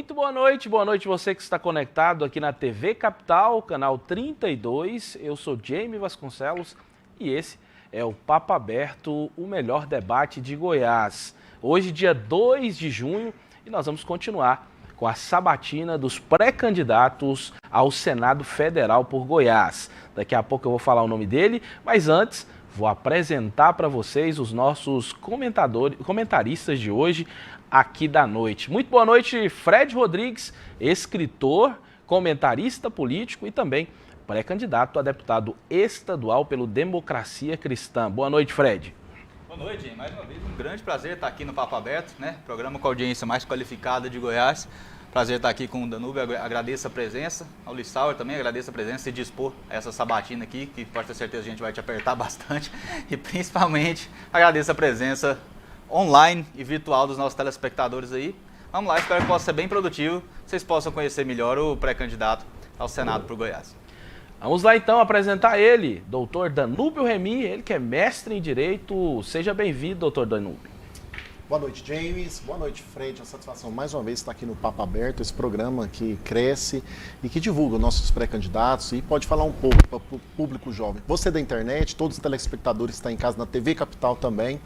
Muito boa noite você que está conectado aqui na TV Capital, canal 32. Eu sou Jaime Vasconcelos e esse é o Papo Aberto, o melhor debate de Goiás. Hoje, dia 2 de junho, e nós vamos continuar com a sabatina dos pré-candidatos ao Senado Federal por Goiás. Daqui a pouco eu vou falar o nome dele, mas antes vou apresentar para vocês os nossos comentaristas de hoje aqui da noite. Muito boa noite, Fred Rodrigues, escritor, comentarista político e também pré-candidato a deputado estadual pelo Democracia Cristã. Boa noite, Fred. Boa noite, mais uma vez um grande prazer estar aqui no Papo Aberto, né? Programa com a audiência mais qualificada de Goiás. Prazer estar aqui com o Danúbio, agradeço a presença, ao Lissauer também agradeço a presença e dispor essa sabatina aqui, que pode ter certeza a gente vai te apertar bastante, e principalmente agradeço a presença online e virtual dos nossos telespectadores aí. Vamos lá, espero que possa ser bem produtivo, vocês possam conhecer melhor o pré-candidato ao Senado por Goiás. Vamos lá então apresentar ele, doutor Danúbio Remy, ele que é mestre em Direito. Seja bem-vindo, doutor Danúbio. Boa noite, James. Boa noite, Fred. É uma satisfação mais uma vez estar aqui no Papo Aberto, esse programa que cresce e que divulga nossos pré-candidatos e pode falar um pouco para o público jovem. Você da internet, todos os telespectadores que estão em casa na TV Capital também.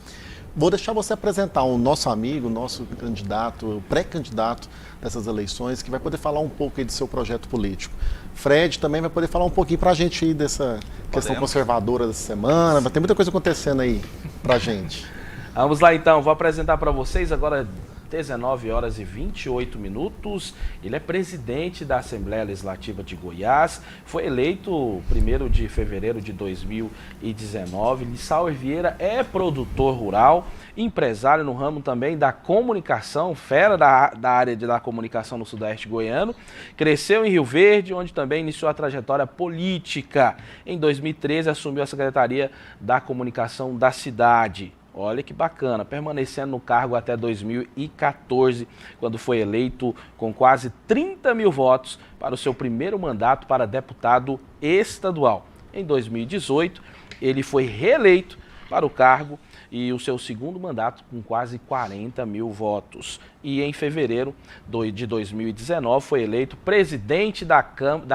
Vou deixar você apresentar o nosso amigo, nosso candidato, o pré-candidato dessas eleições, que vai poder falar um pouco aí do seu projeto político. Fred também vai poder falar um pouquinho para a gente aí dessa questão conservadora dessa semana. Vai ter muita coisa acontecendo aí para a gente. Vamos lá então, vou apresentar para vocês agora 19 horas e 28 minutos. Ele é presidente da Assembleia Legislativa de Goiás, foi eleito 1º de fevereiro de 2019. Lissauer Vieira é produtor rural, empresário no ramo também da comunicação, fera da área da comunicação no Sudeste goiano. Cresceu em Rio Verde, onde também iniciou a trajetória política. Em 2013 assumiu a Secretaria da Comunicação da cidade. Olha que bacana, permanecendo no cargo até 2014, quando foi eleito com quase 30 mil votos para o seu primeiro mandato para deputado estadual. Em 2018, ele foi reeleito para o cargo e o seu segundo mandato com quase 40 mil votos. E em fevereiro de 2019 foi eleito presidente da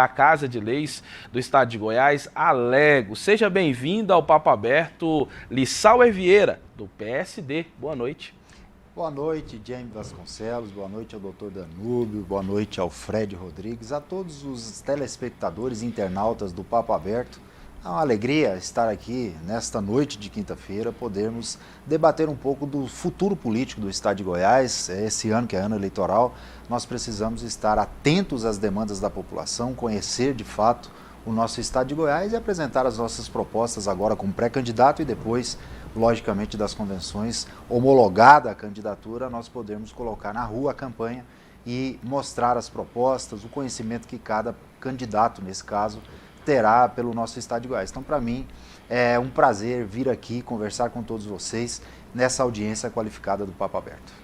Casa de Leis do Estado de Goiás, Alego. Seja bem-vindo ao Papo Aberto, Lissauer Vieira, do PSD. Boa noite. Boa noite, Jaime Vasconcelos, boa noite ao doutor Danúbio, boa noite ao Fred Rodrigues, a todos os telespectadores e internautas do Papo Aberto. É uma alegria estar aqui nesta noite de quinta-feira, podermos debater um pouco do futuro político do Estado de Goiás. Esse ano, que é ano eleitoral, nós precisamos estar atentos às demandas da população, conhecer de fato o nosso Estado de Goiás e apresentar as nossas propostas agora como pré-candidato e depois, logicamente, das convenções, homologada a candidatura, nós podemos colocar na rua a campanha e mostrar as propostas, o conhecimento que cada candidato, nesse caso, terá pelo nosso Estado de Goiás. Então, para mim, é um prazer vir aqui conversar com todos vocês nessa audiência qualificada do Papo Aberto.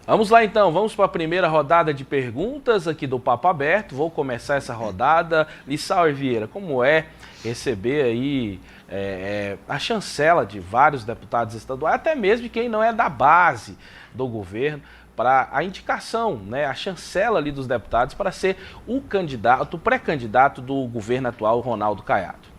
Vamos lá então, vamos para a primeira rodada de perguntas aqui do Papo Aberto. Vou começar essa rodada. Lissauer Vieira, como é receber aí a chancela de vários deputados estaduais, até mesmo de quem não é da base do governo, para a indicação, né, a chancela ali dos deputados para ser o pré-candidato do governo atual, Ronaldo Caiado?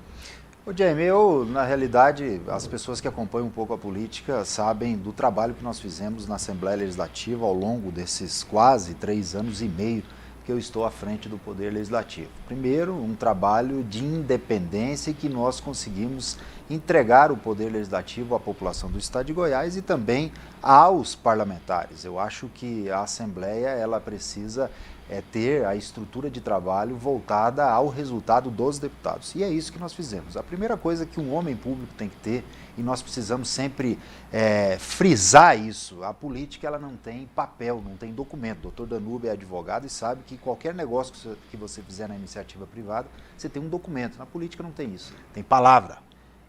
Ô Jaime, na realidade, as pessoas que acompanham um pouco a política sabem do trabalho que nós fizemos na Assembleia Legislativa ao longo desses quase 3 anos e meio que eu estou à frente do Poder Legislativo. Primeiro, um trabalho de independência que nós conseguimos entregar o Poder Legislativo à população do Estado de Goiás e também aos parlamentares. Eu acho que a Assembleia ela precisa ter a estrutura de trabalho voltada ao resultado dos deputados. E é isso que nós fizemos. A primeira coisa que um homem público tem que ter, e nós precisamos sempre frisar isso, a política ela não tem papel, não tem documento. O doutor Danúbio é advogado e sabe que qualquer negócio que você fizer na iniciativa privada, você tem um documento. Na política não tem isso, tem palavra.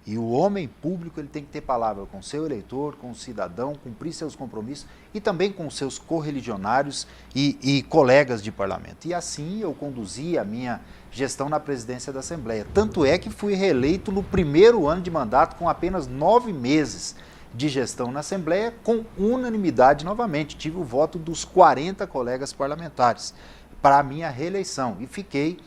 E o homem público ele tem que ter palavra com o seu eleitor, com o cidadão, cumprir seus compromissos e também com seus correligionários e colegas de parlamento. E assim eu conduzi a minha gestão na presidência da Assembleia. Tanto é que fui reeleito no primeiro ano de mandato com apenas 9 meses de gestão na Assembleia com unanimidade novamente. Tive o voto dos 40 colegas parlamentares para a minha reeleição e fiquei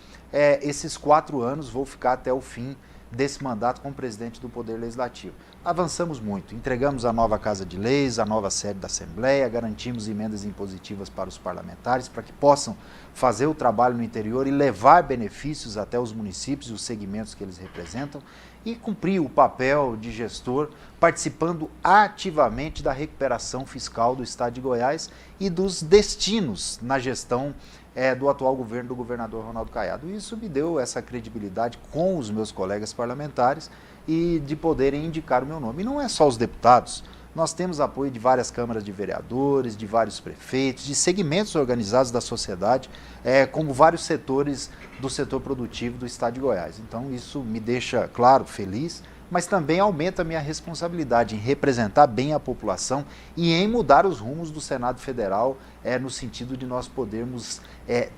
esses 4 anos, vou ficar até o fim desse mandato como presidente do Poder Legislativo. Avançamos muito, entregamos a nova Casa de Leis, a nova sede da Assembleia, garantimos emendas impositivas para os parlamentares para que possam fazer o trabalho no interior e levar benefícios até os municípios e os segmentos que eles representam e cumprir o papel de gestor, participando ativamente da recuperação fiscal do Estado de Goiás e dos destinos na gestão do atual governo do governador Ronaldo Caiado. Isso me deu essa credibilidade com os meus colegas parlamentares e de poderem indicar o meu nome. E não é só os deputados, nós temos apoio de várias câmaras de vereadores, de vários prefeitos, de segmentos organizados da sociedade, como vários setores do setor produtivo do Estado de Goiás. Então isso me deixa, claro, feliz, mas também aumenta a minha responsabilidade em representar bem a população e em mudar os rumos do Senado Federal, no sentido de nós podermos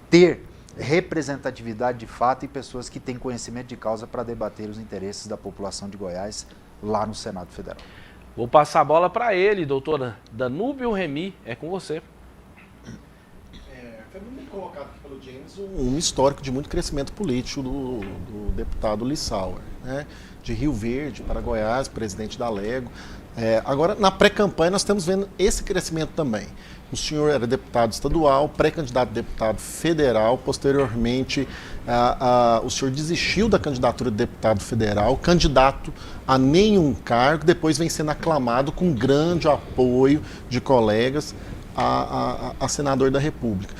ter representatividade de fato e pessoas que têm conhecimento de causa para debater os interesses da população de Goiás lá no Senado Federal. Vou passar a bola para ele, doutora Danúbio Remy, é com você. Foi muito colocado aqui pelo James um histórico de muito crescimento político do deputado Lissauer, né? De Rio Verde para Goiás, presidente da Lego. Agora, na pré-campanha, nós estamos vendo esse crescimento também. O senhor era deputado estadual, pré-candidato a deputado federal, posteriormente o senhor desistiu da candidatura de deputado federal, candidato a nenhum cargo, depois vem sendo aclamado com grande apoio de colegas a senador da República.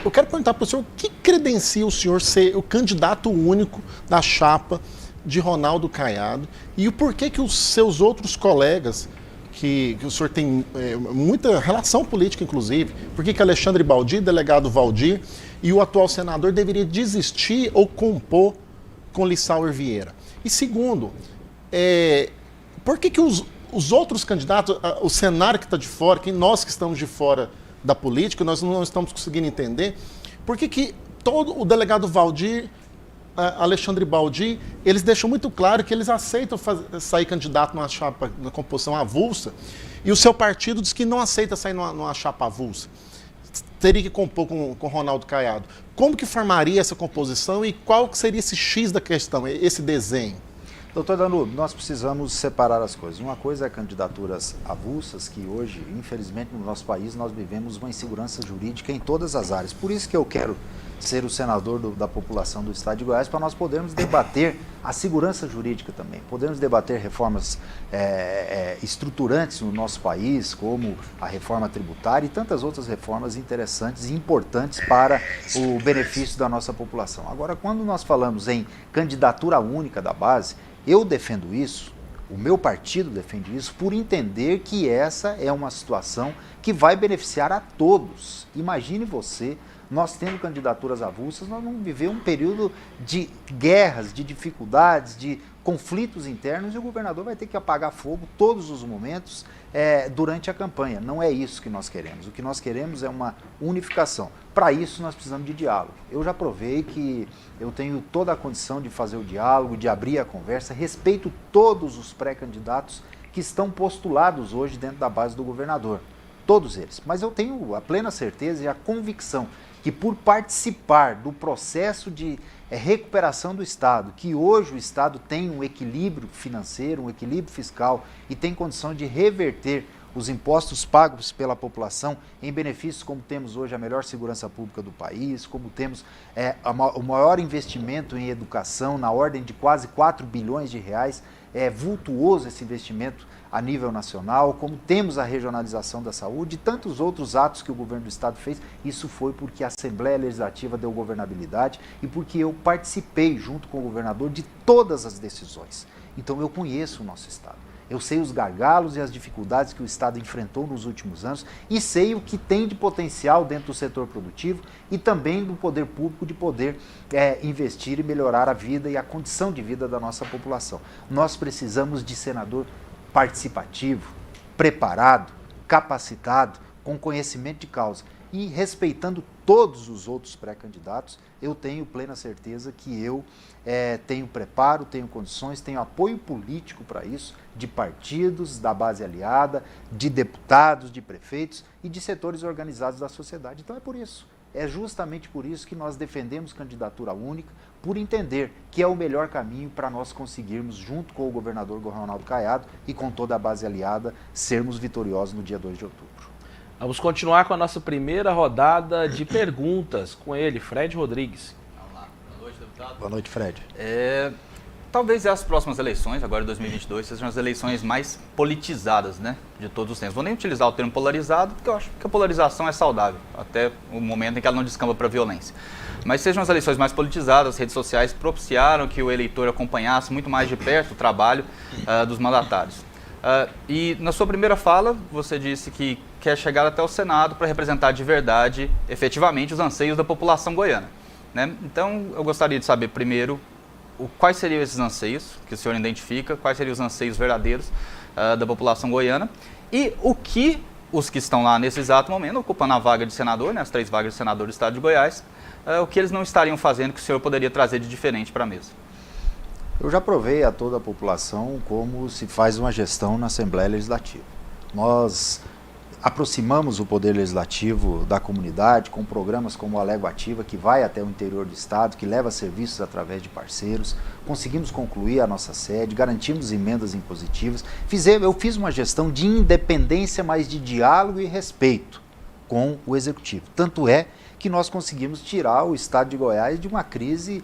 Eu quero perguntar para o senhor, o que credencia o senhor ser o candidato único da chapa de Ronaldo Caiado e o porquê que os seus outros colegas, que o senhor tem muita relação política, inclusive, por que Alexandre Baldi, delegado Valdir, e o atual senador deveria desistir ou compor com Lissauer Vieira? E segundo, por que os outros candidatos, o cenário que está de fora, nós que estamos de fora da política, nós não estamos conseguindo entender, por que todo o delegado Valdir, Alexandre Baldi, eles deixam muito claro que eles aceitam sair candidato numa chapa, na composição avulsa, e o seu partido diz que não aceita sair numa chapa avulsa. Teria que compor com Ronaldo Caiado. Como que formaria essa composição e qual que seria esse X da questão, esse desenho? Doutor Danúbio, nós precisamos separar as coisas. Uma coisa é candidaturas avulsas, que hoje, infelizmente, no nosso país, nós vivemos uma insegurança jurídica em todas as áreas. Por isso que eu quero ser o senador da população do Estado de Goiás, para nós podermos debater a segurança jurídica também. Podemos debater reformas estruturantes no nosso país, como a reforma tributária e tantas outras reformas interessantes e importantes para o benefício da nossa população. Agora, quando nós falamos em candidatura única da base, eu defendo isso, o meu partido defende isso, por entender que essa é uma situação que vai beneficiar a todos. Imagine você, nós tendo candidaturas avulsas, nós vamos viver um período de guerras, de dificuldades, de conflitos internos, e o governador vai ter que apagar fogo todos os momentos durante a campanha. Não é isso que nós queremos. O que nós queremos é uma unificação. Para isso, nós precisamos de diálogo. Eu já provei que eu tenho toda a condição de fazer o diálogo, de abrir a conversa, respeito todos os pré-candidatos que estão postulados hoje dentro da base do governador. Todos eles. Mas eu tenho a plena certeza e a convicção que, por participar do processo de recuperação do Estado, que hoje o Estado tem um equilíbrio financeiro, um equilíbrio fiscal e tem condição de reverter os impostos pagos pela população em benefícios, como temos hoje a melhor segurança pública do país, como temos o maior investimento em educação na ordem de quase 4 bilhões de reais, vultuoso esse investimento a nível nacional, como temos a regionalização da saúde e tantos outros atos que o governo do Estado fez. Isso foi porque a Assembleia Legislativa deu governabilidade e porque eu participei junto com o governador de todas as decisões. Então eu conheço o nosso Estado. Eu sei os gargalos e as dificuldades que o Estado enfrentou nos últimos anos e sei o que tem de potencial dentro do setor produtivo e também do poder público de poder investir e melhorar a vida e a condição de vida da nossa população. Nós precisamos de senador participativo, preparado, capacitado, com conhecimento de causa e respeitando todos os outros pré-candidatos, eu tenho plena certeza que eu tenho preparo, tenho condições, tenho apoio político para isso, de partidos, da base aliada, de deputados, de prefeitos e de setores organizados da sociedade. Então é por isso, é justamente por isso que nós defendemos candidatura única, por entender que é o melhor caminho para nós conseguirmos, junto com o governador Ronaldo Caiado e com toda a base aliada, sermos vitoriosos no dia 2 de outubro. Vamos continuar com a nossa primeira rodada de perguntas com ele, Fred Rodrigues. Vamos lá. Boa noite, deputado. Boa noite, Fred. Talvez as próximas eleições, agora em 2022, sejam as eleições mais politizadas, né, de todos os tempos. Vou nem utilizar o termo polarizado, porque eu acho que a polarização é saudável, até o momento em que ela não descamba para a violência. Mas sejam as eleições mais politizadas, as redes sociais propiciaram que o eleitor acompanhasse muito mais de perto o trabalho dos mandatários. E na sua primeira fala, você disse que quer chegar até o Senado para representar de verdade, efetivamente, os anseios da população goiana, né? Então, eu gostaria de saber primeiro quais seriam esses anseios que o senhor identifica, quais seriam os anseios verdadeiros da população goiana e o que os que estão lá nesse exato momento, ocupando a vaga de senador, né, as 3 vagas de senador do estado de Goiás, o que eles não estariam fazendo que o senhor poderia trazer de diferente para a mesa. Eu já provei a toda a população como se faz uma gestão na Assembleia Legislativa. Nós aproximamos o Poder Legislativo da comunidade com programas como a Légua Ativa, que vai até o interior do estado, que leva serviços através de parceiros. Conseguimos concluir a nossa sede, garantimos emendas impositivas. Eu fiz uma gestão de independência, mas de diálogo e respeito com o Executivo. Tanto é que nós conseguimos tirar o estado de Goiás de uma crise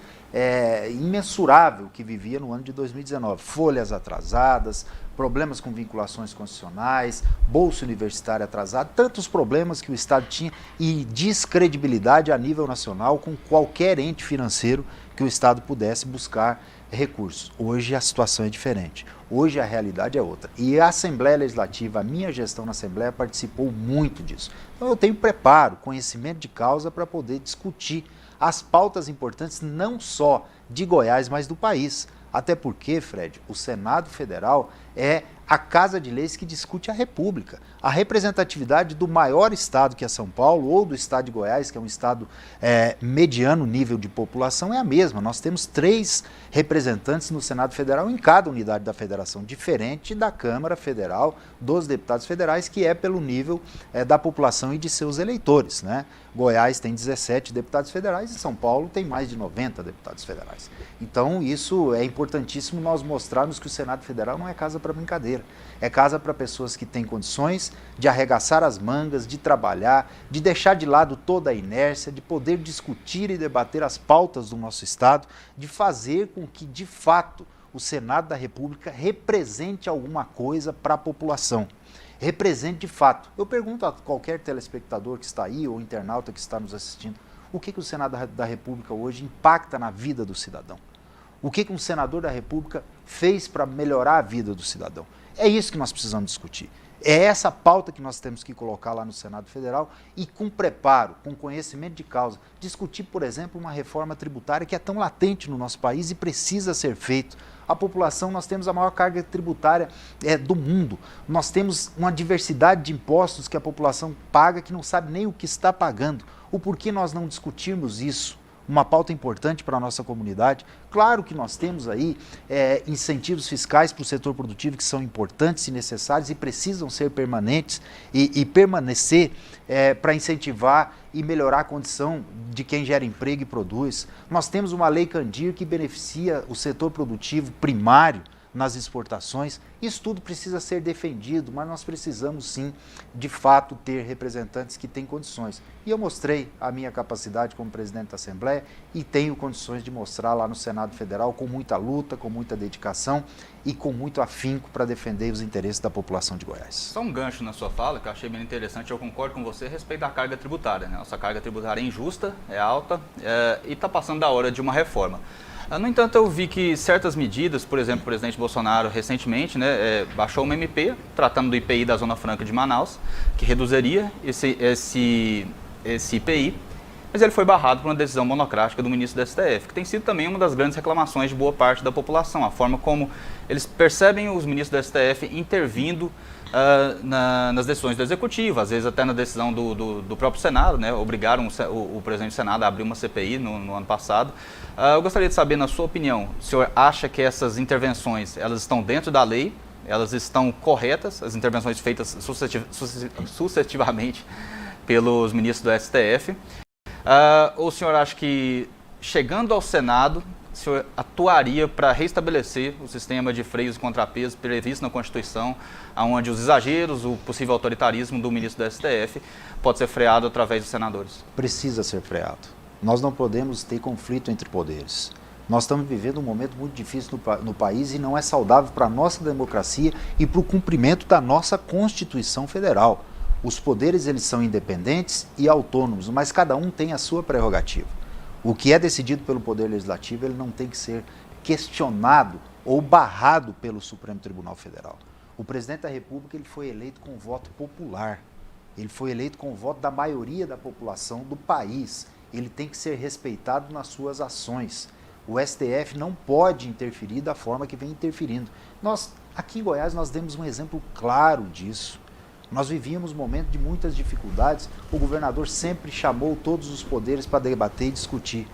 imensurável que vivia no ano de 2019. Folhas atrasadas, problemas com vinculações constitucionais, bolsa universitária atrasada, tantos problemas que o Estado tinha e descredibilidade a nível nacional com qualquer ente financeiro que o Estado pudesse buscar recursos. Hoje a situação é diferente. Hoje a realidade é outra. E a Assembleia Legislativa, a minha gestão na Assembleia, participou muito disso. Então eu tenho preparo, conhecimento de causa para poder discutir as pautas importantes não só de Goiás, mas do país. Até porque, Fred, o Senado Federal é a casa de leis que discute a República. A representatividade do maior estado, que é São Paulo, ou do estado de Goiás, que é um estado mediano nível de população, é a mesma. Nós temos 3 representantes no Senado Federal em cada unidade da federação, diferente da Câmara Federal, dos deputados federais, que é pelo nível da população e de seus eleitores, né? Goiás tem 17 deputados federais e São Paulo tem mais de 90 deputados federais. Então, isso é importantíssimo nós mostrarmos que o Senado Federal não é casa para brincadeira. É casa para pessoas que têm condições de arregaçar as mangas, de trabalhar, de deixar de lado toda a inércia, de poder discutir e debater as pautas do nosso Estado, de fazer com que, de fato, o Senado da República represente alguma coisa para a população. Represente de fato. Eu pergunto a qualquer telespectador que está aí ou internauta que está nos assistindo, o que o Senado da República hoje impacta na vida do cidadão? O que um senador da República fez para melhorar a vida do cidadão? É isso que nós precisamos discutir. É essa pauta que nós temos que colocar lá no Senado Federal e com preparo, com conhecimento de causa, discutir, por exemplo, uma reforma tributária que é tão latente no nosso país e precisa ser feito. A população, nós temos a maior carga tributária do mundo. Nós temos uma diversidade de impostos que a população paga que não sabe nem o que está pagando. O porquê nós não discutirmos isso? Uma pauta importante para a nossa comunidade. Claro que nós temos aí incentivos fiscais para o setor produtivo que são importantes e necessários e precisam ser permanentes e permanecer para incentivar e melhorar a condição de quem gera emprego e produz. Nós temos uma lei Candir que beneficia o setor produtivo primário nas exportações. Isso tudo precisa ser defendido, mas nós precisamos sim, de fato, ter representantes que têm condições. E eu mostrei a minha capacidade como presidente da Assembleia e tenho condições de mostrar lá no Senado Federal com muita luta, com muita dedicação e com muito afinco para defender os interesses da população de Goiás. Só um gancho na sua fala, que eu achei bem interessante, eu concordo com você a respeito da carga tributária, né? Nossa carga tributária é injusta, é alta e está passando da hora de uma reforma. No entanto, eu vi que certas medidas, por exemplo, o presidente Bolsonaro recentemente baixou uma MP, tratando do IPI da Zona Franca de Manaus, que reduziria esse IPI, mas ele foi barrado por uma decisão monocrática do ministro do STF, que tem sido também uma das grandes reclamações de boa parte da população, a forma como eles percebem os ministros do STF intervindo nas decisões do Executivo, às vezes até na decisão do próprio Senado, né? Obrigaram o presidente do Senado a abrir uma CPI no ano passado. Eu gostaria de saber, na sua opinião, o senhor acha que essas intervenções elas estão dentro da lei, elas estão corretas, as intervenções feitas sucessivamente pelos ministros do STF, ou o senhor acha que, chegando ao Senado, o senhor atuaria para restabelecer o sistema de freios e contrapesos previsto na Constituição, onde os exageros, o possível autoritarismo do ministro do STF pode ser freado através dos senadores? Precisa ser freado. Nós não podemos ter conflito entre poderes. Nós estamos vivendo um momento muito difícil no país e não é saudável para a nossa democracia e para o cumprimento da nossa Constituição Federal. Os poderes eles são independentes e autônomos, mas cada um tem a sua prerrogativa. O que é decidido pelo Poder Legislativo ele não tem que ser questionado ou barrado pelo Supremo Tribunal Federal. O presidente da República ele foi eleito com voto popular. Ele foi eleito com o voto da maioria da população do país. Ele tem que ser respeitado nas suas ações. O STF não pode interferir da forma que vem interferindo. Nós, aqui em Goiás, nós demos um exemplo claro disso. Nós vivíamos um momento de muitas dificuldades. O governador sempre chamou todos os poderes para debater e discutir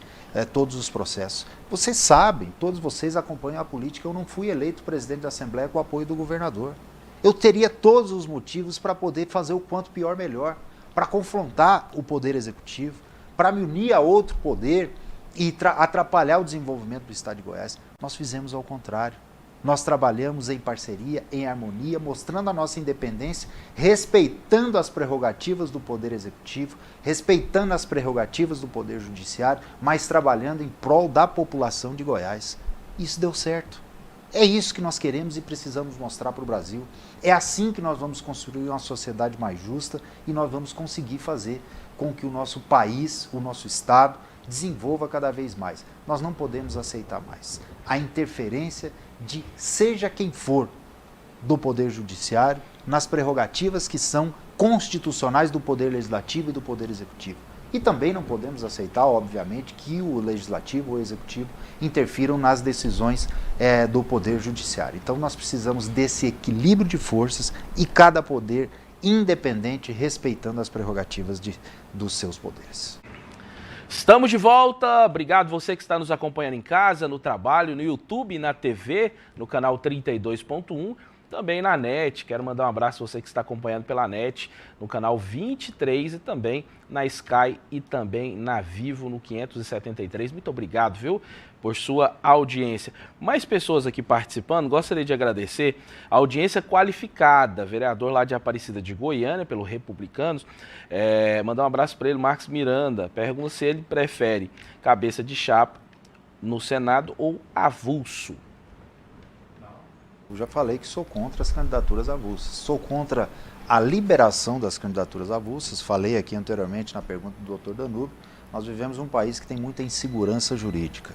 todos os processos. Vocês sabem, todos vocês acompanham a política, eu não fui eleito presidente da Assembleia com o apoio do governador. Eu teria todos os motivos para poder fazer o quanto pior melhor, para confrontar o poder executivo, para me unir a outro poder e atrapalhar o desenvolvimento do Estado de Goiás. Nós fizemos ao contrário. Nós trabalhamos em parceria, em harmonia, mostrando a nossa independência, respeitando as prerrogativas do Poder Executivo, respeitando as prerrogativas do Poder Judiciário, mas trabalhando em prol da população de Goiás. Isso deu certo. É isso que nós queremos e precisamos mostrar para o Brasil. É assim que nós vamos construir uma sociedade mais justa e nós vamos conseguir fazer com que o nosso país, o nosso Estado, desenvolva cada vez mais. Nós não podemos aceitar mais a interferência de seja quem for do Poder Judiciário nas prerrogativas que são constitucionais do Poder Legislativo e do Poder Executivo. E também não podemos aceitar, obviamente, que o Legislativo ou o Executivo interfiram nas decisões do Poder Judiciário. Então nós precisamos desse equilíbrio de forças e cada poder independente, respeitando as prerrogativas dos seus poderes. Estamos de volta, obrigado você que está nos acompanhando em casa, no trabalho, no YouTube e na TV, no canal 32.1, também na NET. Quero mandar um abraço a você que está acompanhando pela NET, no canal 23 e também na Sky e também na Vivo no 573. Muito obrigado, viu, por sua audiência. Mais pessoas aqui participando, gostaria de agradecer a audiência qualificada, vereador lá de Aparecida de Goiânia, pelo Republicanos. Mandar um abraço para ele, Marcos Miranda. Pergunta se ele prefere cabeça de chapa no Senado ou avulso. Eu já falei que sou contra as candidaturas avulsas. Sou contra a liberação das candidaturas avulsas. Falei aqui anteriormente na pergunta do Dr. Danúbio. Nós vivemos um país que tem muita insegurança jurídica.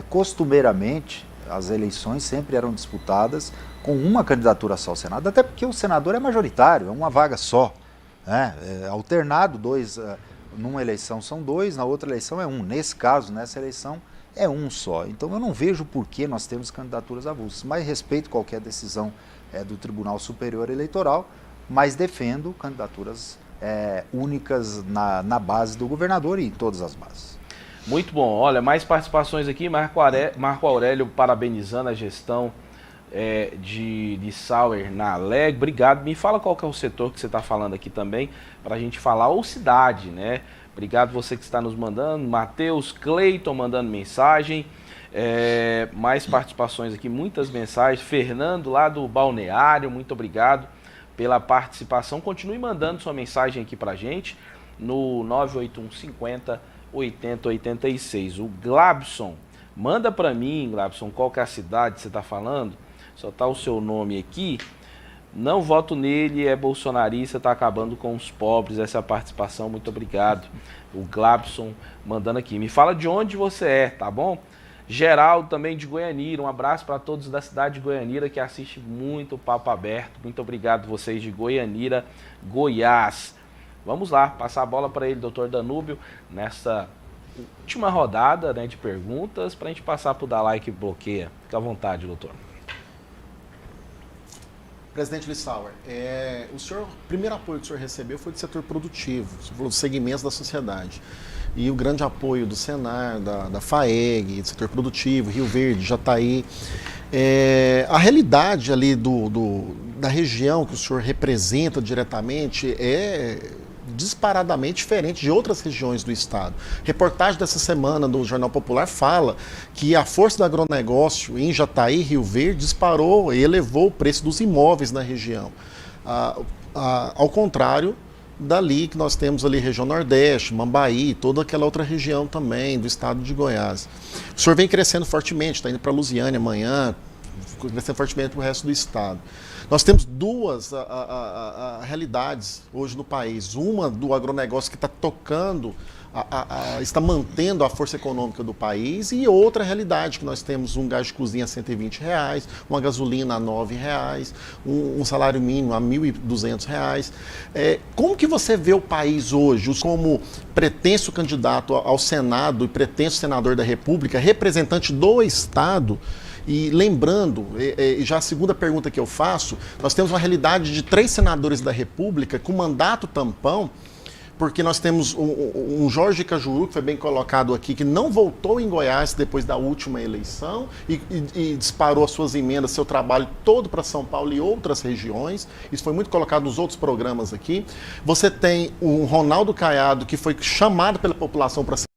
Costumeiramente, as eleições sempre eram disputadas com uma candidatura só ao Senado, até porque o senador é majoritário, é uma vaga só. Alternado, numa eleição são dois, na outra eleição é um. Nesse caso, nessa eleição, é um só. Então eu não vejo por que nós temos candidaturas avulsas, mas respeito qualquer decisão do Tribunal Superior Eleitoral, mas defendo candidaturas únicas na base do governador e em todas as bases. Muito bom. Olha, mais participações aqui. Marco Aurélio parabenizando a gestão de Sauer na Alegre. Obrigado. Me fala qual que é o setor que você está falando aqui também, para a gente falar, ou cidade, né? Obrigado você que está nos mandando. Matheus, Cleiton mandando mensagem. Mais participações aqui, muitas mensagens. Fernando lá do Balneário, muito obrigado pela participação. Continue mandando sua mensagem aqui pra gente no 981 50 80 86. O Glabson, manda pra mim, Glabson, qual que é a cidade que você tá falando? Só tá o seu nome aqui. Não voto nele, é bolsonarista, tá acabando com os pobres. Essa é a participação, muito obrigado. O Glabson mandando aqui. Me fala de onde você é, tá bom? Geraldo também de Goianira, um abraço para todos da cidade de Goianira que assiste muito o Papo Aberto. Muito obrigado vocês de Goianira, Goiás. Vamos lá, passar a bola para ele, doutor Danúbio, nessa última rodada, né, de perguntas, para a gente passar para o Dalai que bloqueia. Fica à vontade, doutor. Presidente Lissauer, o primeiro apoio que o senhor recebeu foi do setor produtivo, você falou dos segmentos da sociedade. E o grande apoio do Senar, da FAEG, do setor produtivo, Rio Verde, Jataí. A realidade ali da região que o senhor representa diretamente é disparadamente diferente de outras regiões do estado. Reportagem dessa semana do Jornal Popular fala que a força do agronegócio em Jataí, Rio Verde, disparou e elevou o preço dos imóveis na região. Ao contrário dali que nós temos ali região Nordeste, Mambaí, toda aquela outra região também do estado de Goiás. O senhor vem crescendo fortemente, está indo para Lusiânia amanhã, crescendo fortemente para o resto do estado. Nós temos duas realidades hoje no país. Uma do agronegócio que está tocando, está mantendo a força econômica do país, e outra realidade que nós temos um gás de cozinha a R$120, uma gasolina a R$9, um salário mínimo a R$1.200. Como que você vê o país hoje, como pretenso candidato ao Senado e pretenso senador da República, representante do Estado? E lembrando, já a segunda pergunta que eu faço, nós temos uma realidade de 3 senadores da República com mandato tampão, porque nós temos um Jorge Cajuru, que foi bem colocado aqui, que não voltou em Goiás depois da última eleição e disparou as suas emendas, seu trabalho todo para São Paulo e outras regiões. Isso foi muito colocado nos outros programas aqui. Você tem o Ronaldo Caiado, que foi chamado pela população para ser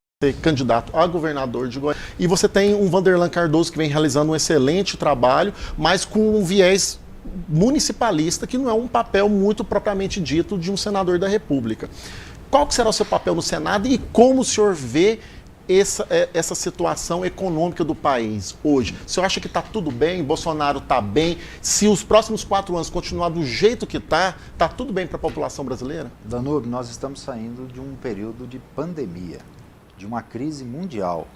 candidato a governador de Goiás. E você tem um Vanderlan Cardoso que vem realizando um excelente trabalho, mas com um viés municipalista, que não é um papel muito propriamente dito de um senador da República. Qual que será o seu papel no Senado e como o senhor vê essa situação econômica do país hoje? O senhor acha que está tudo bem? Bolsonaro está bem? Se os próximos 4 anos continuar do jeito que está tudo bem para a população brasileira? Danúbio, nós estamos saindo de um período de pandemia, de uma crise mundial.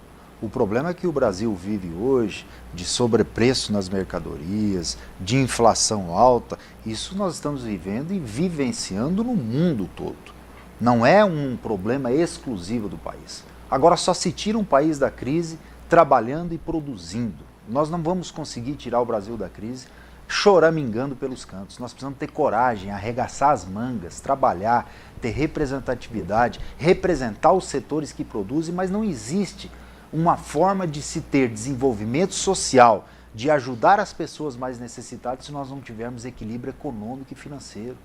O problema é que o Brasil vive hoje de sobrepreço nas mercadorias, de inflação alta. Isso nós estamos vivendo e vivenciando no mundo todo. Não é um problema exclusivo do país. Agora só se tira um país da crise trabalhando e produzindo. Nós não vamos conseguir tirar o Brasil da crise choramingando pelos cantos. Nós precisamos ter coragem, arregaçar as mangas, trabalhar, ter representatividade, representar os setores que produzem, mas não existe uma forma de se ter desenvolvimento social, de ajudar as pessoas mais necessitadas se nós não tivermos equilíbrio econômico e financeiro.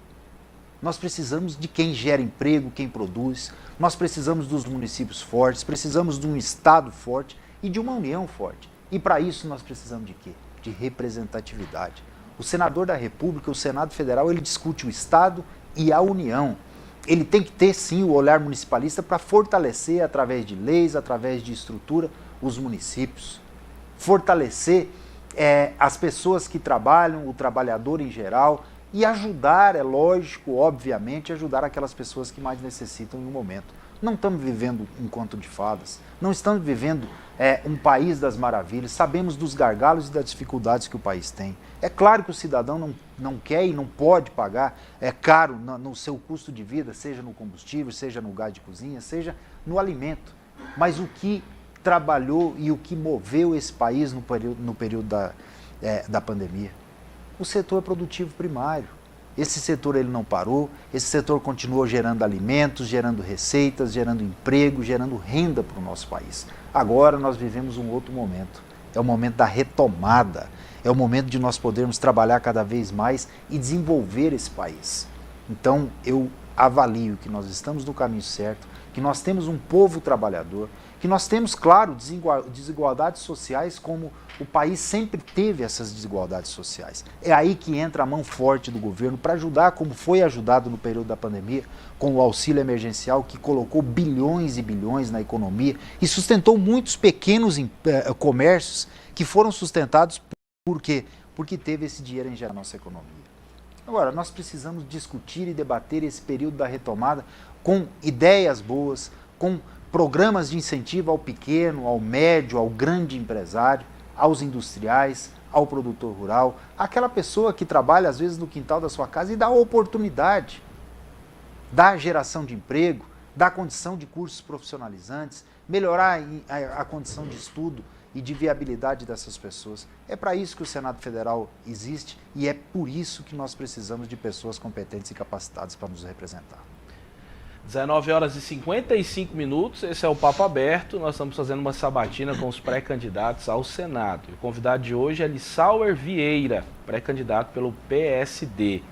Nós precisamos de quem gera emprego, quem produz, nós precisamos dos municípios fortes, precisamos de um Estado forte e de uma União forte. E para isso nós precisamos de quê? De representatividade. O senador da República, o Senado Federal, ele discute o Estado e a União. Ele tem que ter, sim, o olhar municipalista para fortalecer, através de leis, através de estrutura, os municípios. Fortalecer as pessoas que trabalham, o trabalhador em geral, e ajudar, é lógico, obviamente, ajudar aquelas pessoas que mais necessitam no momento. Não estamos vivendo um conto de fadas, não estamos vivendo um país das maravilhas, sabemos dos gargalos e das dificuldades que o país tem. É claro que o cidadão não quer e não pode pagar caro no seu custo de vida, seja no combustível, seja no gás de cozinha, seja no alimento. Mas o que trabalhou e o que moveu esse país no período da pandemia? O setor produtivo primário. Esse setor ele não parou, esse setor continuou gerando alimentos, gerando receitas, gerando emprego, gerando renda para o nosso país. Agora nós vivemos um outro momento, é o momento da retomada, é o momento de nós podermos trabalhar cada vez mais e desenvolver esse país. Então eu avalio que nós estamos no caminho certo, que nós temos um povo trabalhador, que nós temos, claro, desigualdades sociais, como o país sempre teve essas desigualdades sociais. É aí que entra a mão forte do governo para ajudar, como foi ajudado no período da pandemia, com o auxílio emergencial, que colocou bilhões e bilhões na economia e sustentou muitos pequenos comércios que foram sustentados por quê? Porque teve esse dinheiro em gerar a nossa economia. Agora, nós precisamos discutir e debater esse período da retomada com ideias boas, com programas de incentivo ao pequeno, ao médio, ao grande empresário, aos industriais, ao produtor rural, aquela pessoa que trabalha às vezes no quintal da sua casa e dá oportunidade. da geração de emprego, da condição de cursos profissionalizantes, melhorar a condição de estudo e de viabilidade dessas pessoas. É para isso que o Senado Federal existe e é por isso que nós precisamos de pessoas competentes e capacitadas para nos representar. 19 horas e 55 minutos, esse é o Papo Aberto. Nós estamos fazendo uma sabatina com os pré-candidatos ao Senado. O convidado de hoje é Lissauer Vieira, pré-candidato pelo PSD.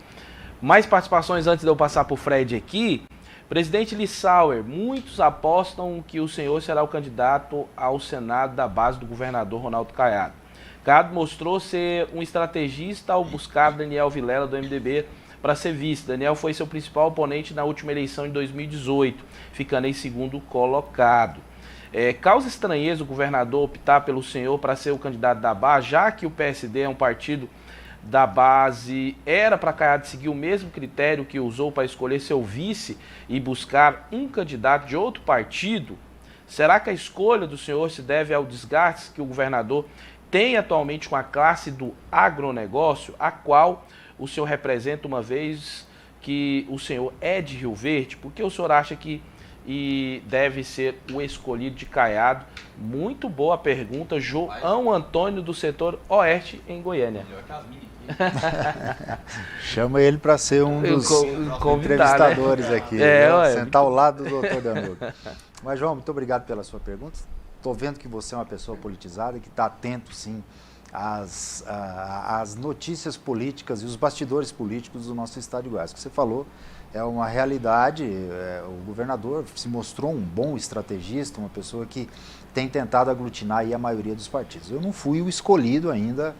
Mais participações antes de eu passar para o Fred aqui. Presidente Lissauer, muitos apostam que o senhor será o candidato ao Senado da base do governador Ronaldo Caiado. Caiado mostrou ser um estrategista ao buscar Daniel Vilela do MDB para ser vice. Daniel foi seu principal oponente na última eleição de 2018, ficando em segundo colocado. Causa estranheza o governador optar pelo senhor para ser o candidato da base, já que o PSD é um partido da base, era para Caiado seguir o mesmo critério que usou para escolher seu vice e buscar um candidato de outro partido? Será que a escolha do senhor se deve ao desgaste que o governador tem atualmente com a classe do agronegócio, a qual o senhor representa, uma vez que o senhor é de Rio Verde? Por que o senhor acha que deve ser o escolhido de Caiado? Muito boa pergunta, João Antônio, do setor Oeste, em Goiânia. Chama ele para ser um dos entrevistadores, né? Aqui, sentar ao lado do doutor Danilo. Mas, João, muito obrigado pela sua pergunta. Estou vendo que você é uma pessoa politizada, que está atento, sim, às notícias políticas e os bastidores políticos do nosso estado de Goiás. O que você falou é uma realidade. O governador se mostrou um bom estrategista, uma pessoa que tem tentado aglutinar aí a maioria dos partidos. Eu não fui o escolhido ainda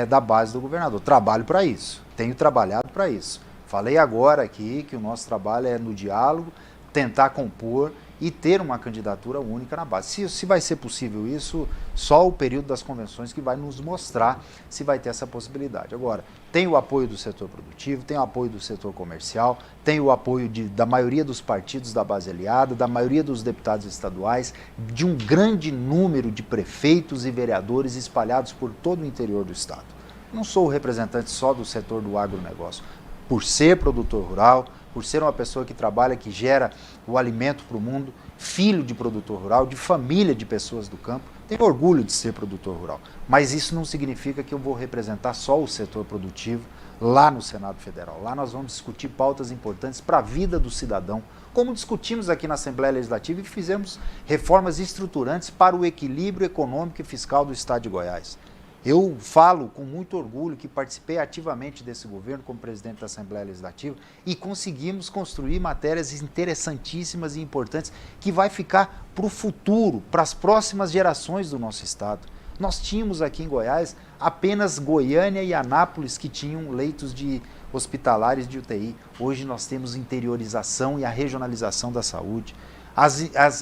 da base do governador. Trabalho para isso, tenho trabalhado para isso. Falei agora aqui que o nosso trabalho é no diálogo, tentar compor e ter uma candidatura única na base. Se vai ser possível isso, só o período das convenções que vai nos mostrar se vai ter essa possibilidade. Agora, tem o apoio do setor produtivo, tem o apoio do setor comercial, tem o apoio da maioria dos partidos da base aliada, da maioria dos deputados estaduais, de um grande número de prefeitos e vereadores espalhados por todo o interior do estado. Não sou o representante só do setor do agronegócio. Por ser produtor rural, por ser uma pessoa que trabalha, que gera o alimento para o mundo, filho de produtor rural, de família de pessoas do campo, tenho orgulho de ser produtor rural. Mas isso não significa que eu vou representar só o setor produtivo lá no Senado Federal. Lá nós vamos discutir pautas importantes para a vida do cidadão, como discutimos aqui na Assembleia Legislativa e fizemos reformas estruturantes para o equilíbrio econômico e fiscal do estado de Goiás. Eu falo com muito orgulho que participei ativamente desse governo como presidente da Assembleia Legislativa e conseguimos construir matérias interessantíssimas e importantes que vai ficar para o futuro, para as próximas gerações do nosso estado. Nós tínhamos aqui em Goiás apenas Goiânia e Anápolis que tinham leitos de hospitalares de UTI. Hoje nós temos interiorização e a regionalização da saúde.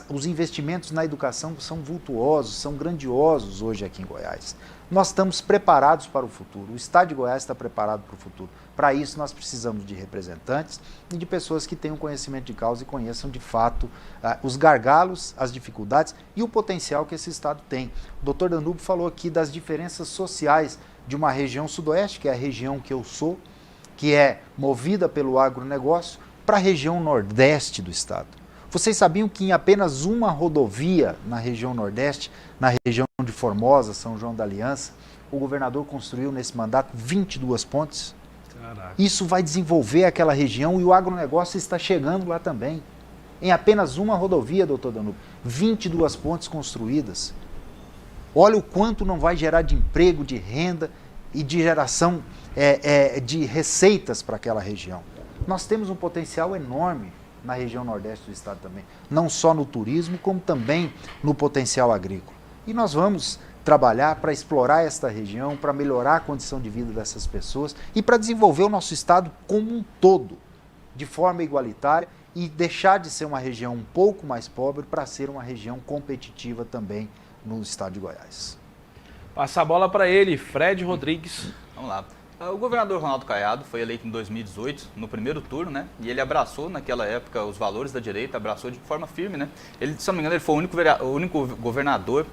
Os investimentos na educação são vultuosos, são grandiosos hoje aqui em Goiás. Nós estamos preparados para o futuro, o estado de Goiás está preparado para o futuro. Para isso nós precisamos de representantes e de pessoas que tenham conhecimento de causa e conheçam de fato os gargalos, as dificuldades e o potencial que esse estado tem. O doutor Danilo falou aqui das diferenças sociais de uma região sudoeste, que é a região que eu sou, que é movida pelo agronegócio, para a região nordeste do estado. Vocês sabiam que em apenas uma rodovia na região nordeste, na região de Formosa, São João da Aliança, o governador construiu nesse mandato 22 pontes? Caraca. Isso vai desenvolver aquela região e o agronegócio está chegando lá também. Em apenas uma rodovia, doutor Danilo, 22 pontes construídas. Olha o quanto não vai gerar de emprego, de renda e de geração de receitas para aquela região. Nós temos um potencial enorme na região nordeste do estado também, não só no turismo, como também no potencial agrícola. E nós vamos trabalhar para explorar esta região, para melhorar a condição de vida dessas pessoas e para desenvolver o nosso estado como um todo, de forma igualitária e deixar de ser uma região um pouco mais pobre para ser uma região competitiva também no estado de Goiás. Passa a bola para ele, Fred Rodrigues. Vamos lá. O governador Ronaldo Caiado foi eleito em 2018, no primeiro turno, né? E ele abraçou naquela época os valores da direita, abraçou de forma firme, né? Ele, se não me engano, ele foi o único governador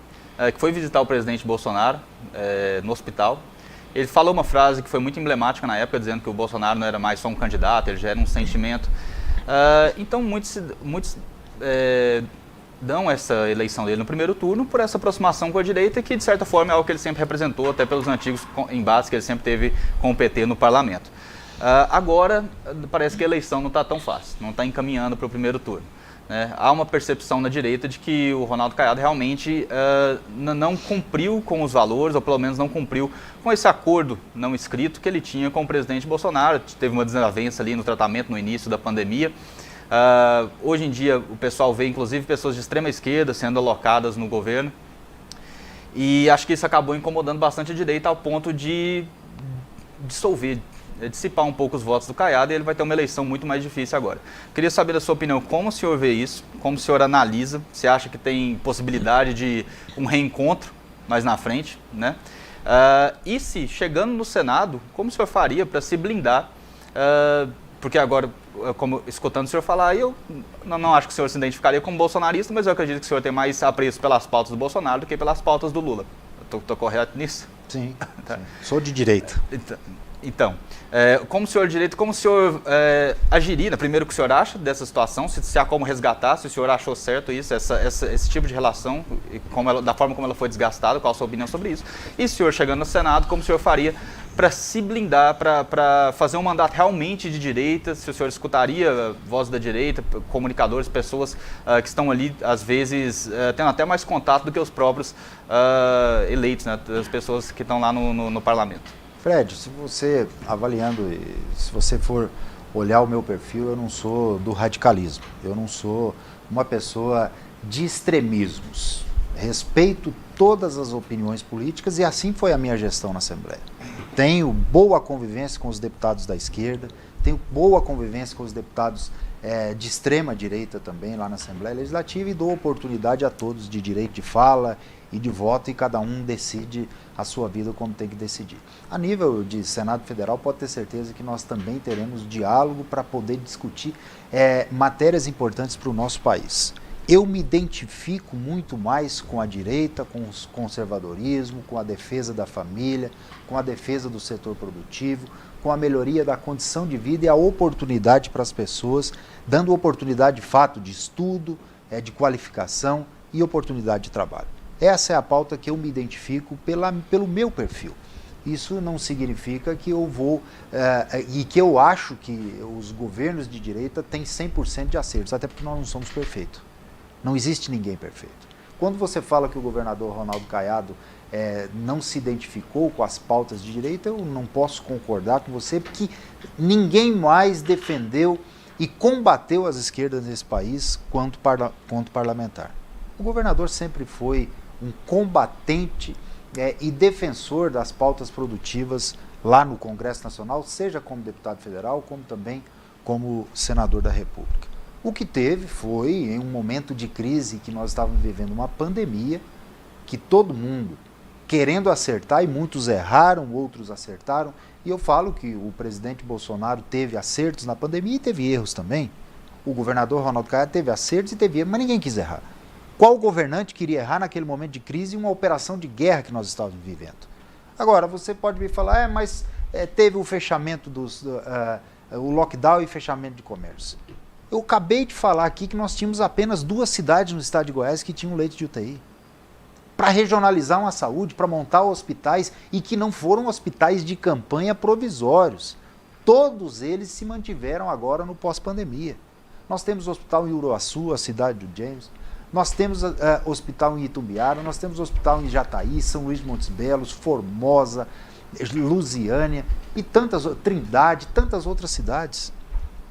que foi visitar o presidente Bolsonaro no hospital. Ele falou uma frase que foi muito emblemática na época, dizendo que o Bolsonaro não era mais só um candidato, ele já era um sentimento Então, muitos dão essa eleição dele no primeiro turno por essa aproximação com a direita, que de certa forma é algo que ele sempre representou, até pelos antigos embates que ele sempre teve com o PT no parlamento. Agora, parece que a eleição não está tão fácil, não está encaminhando para o primeiro turno. Há uma percepção na direita de que o Ronaldo Caiado realmente não cumpriu com os valores, ou pelo menos não cumpriu com esse acordo não escrito que ele tinha com o presidente Bolsonaro. Teve uma desavença ali no tratamento no início da pandemia. Hoje em dia o pessoal vê inclusive pessoas de extrema esquerda sendo alocadas no governo, e acho que isso acabou incomodando bastante a direita ao ponto de dissolver, dissipar um pouco os votos do Caiado, e ele vai ter uma eleição muito mais difícil agora. Queria saber da sua opinião, como o senhor vê isso, como o senhor analisa, você acha que tem possibilidade de um reencontro mais na frente, né? E se, chegando no Senado, como o senhor faria para se blindar? Porque agora, como escutando o senhor falar, eu não acho que o senhor se identificaria como bolsonarista, mas eu acredito que o senhor tem mais apreço pelas pautas do Bolsonaro do que pelas pautas do Lula. Estou correto nisso? Sim, sim. Sou de direita. Então, como o senhor direito, como o senhor agiria, primeiro o que o senhor acha dessa situação, se há como resgatar, se o senhor achou certo isso, esse tipo de relação, da forma como ela foi desgastada, qual a sua opinião sobre isso, e se o senhor chegando no Senado, como o senhor faria para se blindar, para fazer um mandato realmente de direita, se o senhor escutaria a voz da direita, comunicadores, pessoas que estão ali, às vezes, tendo até mais contato do que os próprios eleitos, né, as pessoas que estão lá no parlamento. Fred, se você avaliando, se você for olhar o meu perfil, eu não sou do radicalismo, eu não sou uma pessoa de extremismos. Respeito todas as opiniões políticas e assim foi a minha gestão na Assembleia. Tenho boa convivência com os deputados da esquerda, tenho boa convivência com os deputados de extrema direita também lá na Assembleia Legislativa, e dou oportunidade a todos de direito de fala e de voto, e cada um decide a sua vida como tem que decidir. A nível de Senado Federal, pode ter certeza que nós também teremos diálogo para poder discutir matérias importantes para o nosso país. Eu me identifico muito mais com a direita, com o conservadorismo, com a defesa da família, com a defesa do setor produtivo, com a melhoria da condição de vida e a oportunidade para as pessoas, dando oportunidade de fato de estudo, de qualificação e oportunidade de trabalho. Essa é a pauta que eu me identifico pelo meu perfil. Isso não significa que eu vou, e que eu acho que os governos de direita têm 100% de acertos, até porque nós não somos perfeitos. Não existe ninguém perfeito. Quando você fala que o governador Ronaldo Caiado não se identificou com as pautas de direita, eu não posso concordar com você, porque ninguém mais defendeu e combateu as esquerdas nesse país quanto parlamentar. O governador sempre foi um combatente e defensor das pautas produtivas lá no Congresso Nacional, seja como deputado federal, como também como senador da República. O que teve foi, em um momento de crise que nós estávamos vivendo uma pandemia, que todo mundo querendo acertar, e muitos erraram, outros acertaram, e eu falo que o presidente Bolsonaro teve acertos na pandemia e teve erros também. O governador Ronaldo Caiado teve acertos e teve erros, mas ninguém quis errar. Qual governante queria errar naquele momento de crise e uma operação de guerra que nós estávamos vivendo? Agora, você pode me falar, mas teve o fechamento o lockdown e fechamento de comércio. Eu acabei de falar aqui que nós tínhamos apenas 2 cidades no estado de Goiás que tinham leite de UTI. Para regionalizar uma saúde, para montar hospitais, e que não foram hospitais de campanha provisórios. Todos eles se mantiveram agora no pós-pandemia. Nós temos hospital em Uruaçu, a cidade do James. Nós temos hospital em Itumbiara, nós temos hospital em Jataí, São Luís de Montes Belos, Formosa, Lusiânia e Trindade, tantas outras cidades.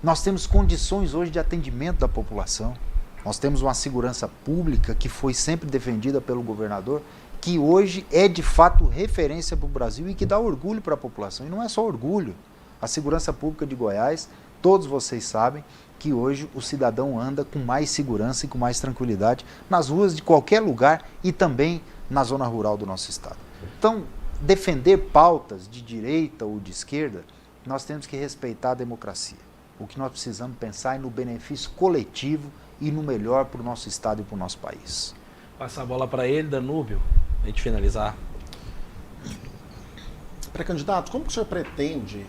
Nós temos condições hoje de atendimento da população. Nós temos uma segurança pública que foi sempre defendida pelo governador, que hoje é de fato referência para o Brasil e que dá orgulho para a população. E não é só orgulho. A segurança pública de Goiás, todos vocês sabem que hoje o cidadão anda com mais segurança e com mais tranquilidade nas ruas de qualquer lugar e também na zona rural do nosso estado. Então, defender pautas de direita ou de esquerda, nós temos que respeitar a democracia. O que nós precisamos pensar é no benefício coletivo e no melhor para o nosso estado e para o nosso país. Passar a bola para ele, Danúbio, a gente finalizar. Pré-candidato, como que o senhor pretende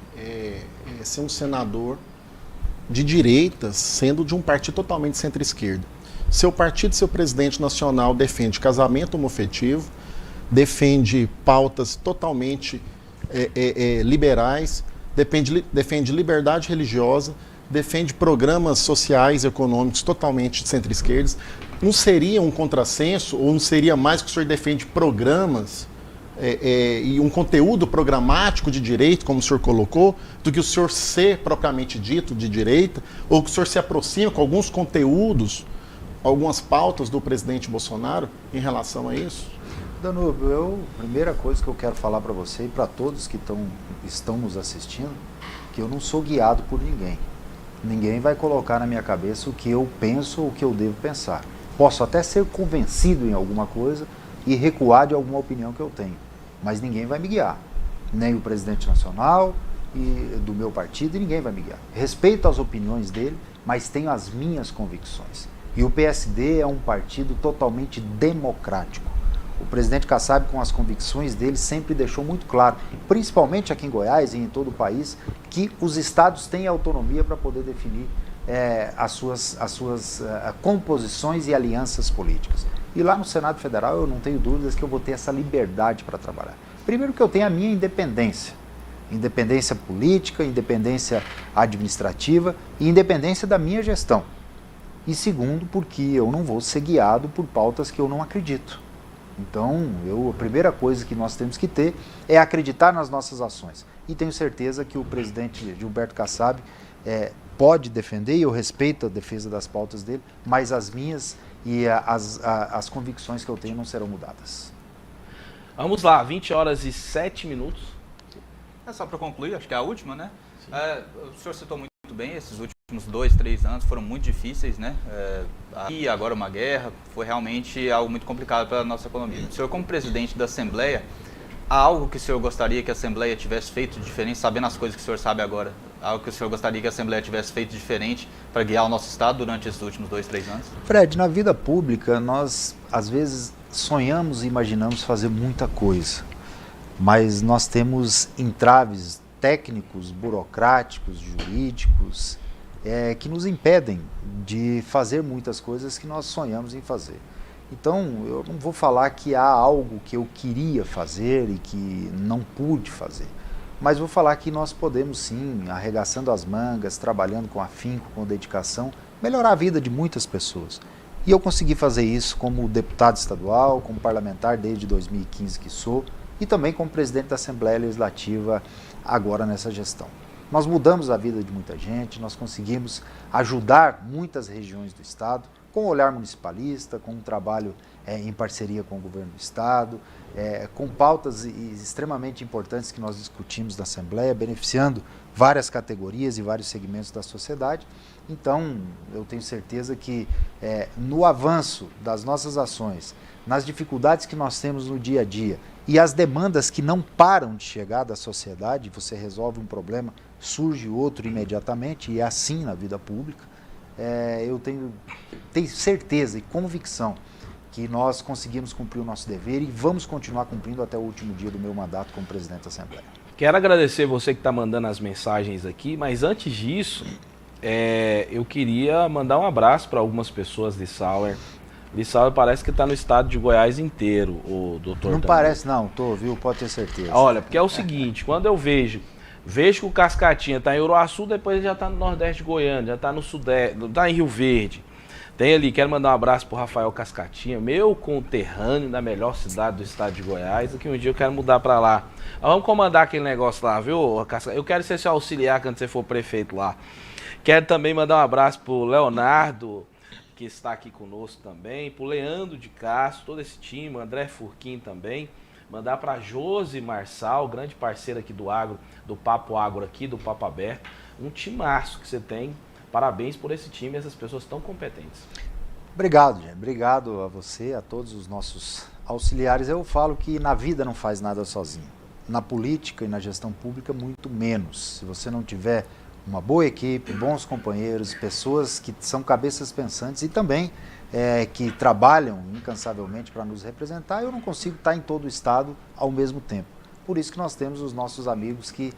ser um senador de direitas sendo de um partido totalmente centro-esquerda. Seu partido, seu presidente nacional defende casamento homoafetivo, defende pautas totalmente liberais, defende liberdade religiosa, defende programas sociais e econômicos totalmente centro-esquerdas. Não seria um contrassenso, ou não seria mais que o senhor defende programas e um conteúdo programático de direito, como o senhor colocou, do que o senhor ser propriamente dito de direita, ou que o senhor se aproxima com alguns conteúdos, algumas pautas do presidente Bolsonaro em relação a isso? Danúbio, a primeira coisa que eu quero falar para você e para todos que estão nos assistindo, que eu não sou guiado por ninguém. Ninguém vai colocar na minha cabeça o que eu penso ou o que eu devo pensar. Posso até ser convencido em alguma coisa e recuar de alguma opinião que eu tenho, mas ninguém vai me guiar. Nem o presidente nacional e do meu partido, e ninguém vai me guiar. Respeito as opiniões dele, mas tenho as minhas convicções. E o PSD é um partido totalmente democrático. O presidente Kassab, com as convicções dele, sempre deixou muito claro, principalmente aqui em Goiás e em todo o país, que os estados têm autonomia para poder definir as suas composições e alianças políticas. E lá no Senado Federal eu não tenho dúvidas que eu vou ter essa liberdade para trabalhar. Primeiro que eu tenho a minha independência. Independência política, independência administrativa e independência da minha gestão. E segundo, porque eu não vou ser guiado por pautas que eu não acredito. Então, a primeira coisa que nós temos que ter é acreditar nas nossas ações. E tenho certeza que o presidente Gilberto Kassab pode defender, e eu respeito a defesa das pautas dele, mas as minhas e as convicções que eu tenho não serão mudadas. Vamos lá, 20 horas e 7 minutos. Só para concluir, acho que é a última, né? O senhor citou muito bem, esses últimos 2, 3 anos foram muito difíceis, né? E agora uma guerra, foi realmente algo muito complicado para a nossa economia. O senhor, como presidente da Assembleia, há algo que o senhor gostaria que a Assembleia tivesse feito diferente, sabendo as coisas que o senhor sabe agora? Algo que o senhor gostaria que a Assembleia tivesse feito diferente para guiar o nosso Estado durante esses últimos 2, 3 anos? Fred, na vida pública, nós às vezes sonhamos e imaginamos fazer muita coisa, mas nós temos entraves técnicos, burocráticos, jurídicos, que nos impedem de fazer muitas coisas que nós sonhamos em fazer. Então, eu não vou falar que há algo que eu queria fazer e que não pude fazer, mas vou falar que nós podemos sim, arregaçando as mangas, trabalhando com afinco, com dedicação, melhorar a vida de muitas pessoas. E eu consegui fazer isso como deputado estadual, como parlamentar desde 2015 que sou, e também como presidente da Assembleia Legislativa agora nessa gestão. Nós mudamos a vida de muita gente, nós conseguimos ajudar muitas regiões do Estado, com o olhar municipalista, com um trabalho em parceria com o governo do Estado, com pautas extremamente importantes que nós discutimos na Assembleia, beneficiando várias categorias e vários segmentos da sociedade. Então, eu tenho certeza que no avanço das nossas ações, nas dificuldades que nós temos no dia a dia e as demandas que não param de chegar da sociedade, você resolve um problema, surge outro imediatamente, e é assim na vida pública, eu tenho certeza e convicção que nós conseguimos cumprir o nosso dever e vamos continuar cumprindo até o último dia do meu mandato como presidente da Assembleia. Quero agradecer você que está mandando as mensagens aqui, mas antes disso, eu queria mandar um abraço para algumas pessoas de Lissauer. Lissauer parece que está no estado de Goiás inteiro, o doutor. Não parece não, viu? Pode ter certeza. Olha, porque é o seguinte, quando eu vejo que o Cascatinha está em Uruaçu, depois ele já está no Nordeste de Goiânia, já está no Sudeste, está em Rio Verde. Tem ali, quero mandar um abraço pro Rafael Cascatinha, meu conterrâneo da melhor cidade do estado de Goiás, que um dia eu quero mudar para lá. Vamos comandar aquele negócio lá, viu, Cascatinha? Eu quero ser seu auxiliar quando você for prefeito lá. Quero também mandar um abraço pro Leonardo, que está aqui conosco também, pro Leandro de Castro, todo esse time, André Furquim também. Mandar para Josi Marçal, grande parceira aqui do Agro, do Papo Agro aqui, do Papo Aberto. Um timaço que você tem. Parabéns por esse time, essas pessoas tão competentes. Obrigado, gente. Obrigado a você, a todos os nossos auxiliares. Eu falo que na vida não faz nada sozinho. Na política e na gestão pública, muito menos. Se você não tiver uma boa equipe, bons companheiros, pessoas que são cabeças pensantes e também que trabalham incansavelmente para nos representar, eu não consigo estar em todo o estado ao mesmo tempo. Por isso que nós temos os nossos amigos que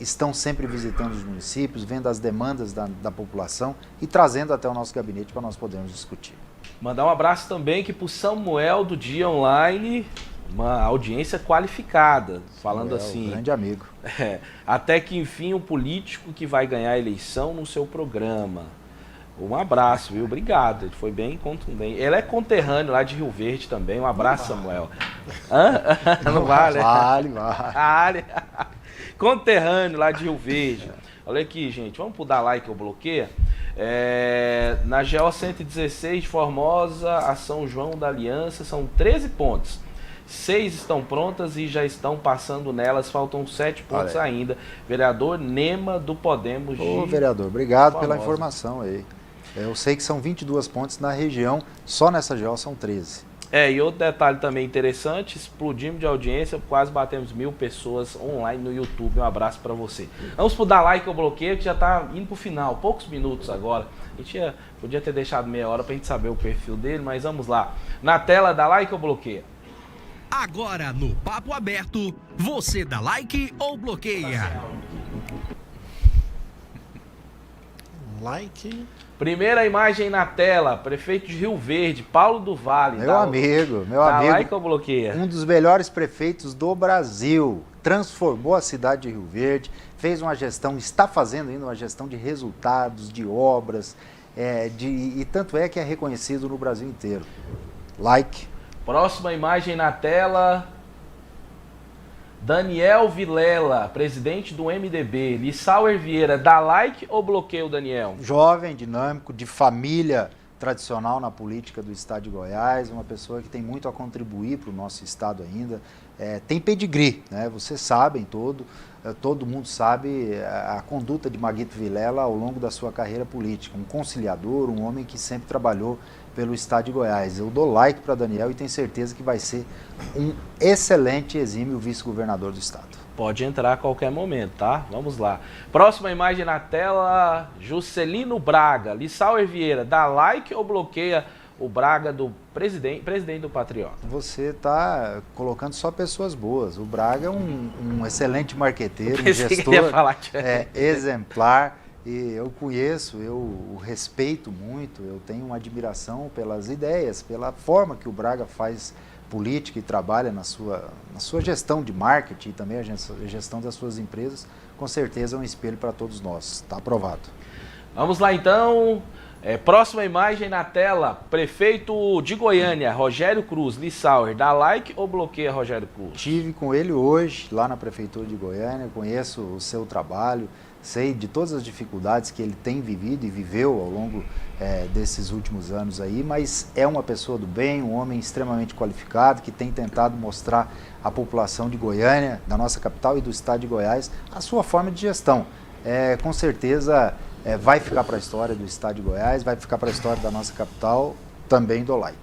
estão sempre visitando os municípios, vendo as demandas da população e trazendo até o nosso gabinete para nós podermos discutir. Mandar um abraço também aqui para o Samuel do Dia Online, uma audiência qualificada, falando assim... grande amigo. Até que enfim um político que vai ganhar a eleição no seu programa. Um abraço, viu? Obrigado, ele foi bem contundente. Ele é conterrâneo lá de Rio Verde também, um abraço, Samuel. Hã? Não vale? Vale. Conterrâneo lá de Rio Verde. Olha aqui, gente, vamos pro dar like ou bloqueia? Na GO 116 de Formosa, a São João da Aliança, são 13 pontes. 6 estão prontas e já estão passando nelas, faltam 7 pontos ainda. Vereador Nema do Podemos de... Ô, vereador, obrigado Formosa. pela informação aí. Eu sei que são 22 pontes na região, só nessa GO são 13. E outro detalhe também interessante, explodimos de audiência, quase batemos 1000 pessoas online no YouTube. Um abraço para você. Vamos pro dar like ou bloqueio, que já tá indo pro final, poucos minutos agora. A gente podia ter deixado meia hora pra gente saber o perfil dele, mas vamos lá. Na tela, dá like ou bloqueia? Agora no Papo Aberto, você dá like ou bloqueia? Like. Primeira imagem na tela, prefeito de Rio Verde, Paulo do Vale. Meu amigo. Dá like ou bloqueia? Um dos melhores prefeitos do Brasil. Transformou a cidade de Rio Verde, fez uma gestão, está fazendo ainda uma gestão de resultados, de obras, e tanto é que é reconhecido no Brasil inteiro. Like. Próxima imagem na tela, Daniel Vilela, presidente do MDB. Lissauer Vieira, dá like ou bloqueia o Daniel? Jovem, dinâmico, de família tradicional na política do estado de Goiás, uma pessoa que tem muito a contribuir para o nosso estado ainda. Tem pedigree, né? Vocês sabem, todo mundo sabe a conduta de Maguito Vilela ao longo da sua carreira política. Um conciliador, um homem que sempre trabalhou pelo estado de Goiás. Eu dou like para Daniel e tenho certeza que vai ser um excelente, exímio vice-governador do estado. Pode entrar a qualquer momento, tá? Vamos lá. Próxima imagem na tela, Juscelino Braga. Lissauer Vieira, dá like ou bloqueia o Braga do presidente do Patriota? Você está colocando só pessoas boas. O Braga é um excelente marqueteiro, um gestor exemplar. E eu conheço, eu o respeito muito, eu tenho uma admiração pelas ideias, pela forma que o Braga faz política e trabalha na sua gestão de marketing e também a gestão das suas empresas. Com certeza é um espelho para todos nós. Está aprovado. Vamos lá então. Próxima imagem na tela, prefeito de Goiânia, Rogério Cruz, Lissauer, dá like ou bloqueia Rogério Cruz? Estive com ele hoje lá na prefeitura de Goiânia, conheço o seu trabalho, sei de todas as dificuldades que ele tem vivido e viveu ao longo desses últimos anos aí, mas é uma pessoa do bem, um homem extremamente qualificado que tem tentado mostrar à população de Goiânia, da nossa capital e do estado de Goiás, a sua forma de gestão. Com certeza vai ficar para a história do estado de Goiás, vai ficar para a história da nossa capital, também do like.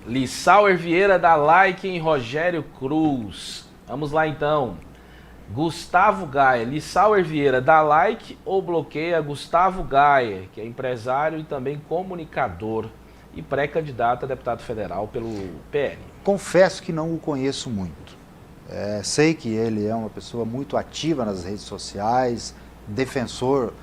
Lissauer Vieira dá like em Rogério Cruz. Vamos lá então. Gustavo Gaia, Lissauer Vieira, dá like ou bloqueia Gustavo Gaia, que é empresário e também comunicador e pré-candidato a deputado federal pelo PL. Confesso que não o conheço muito. Sei que ele é uma pessoa muito ativa nas redes sociais, defensor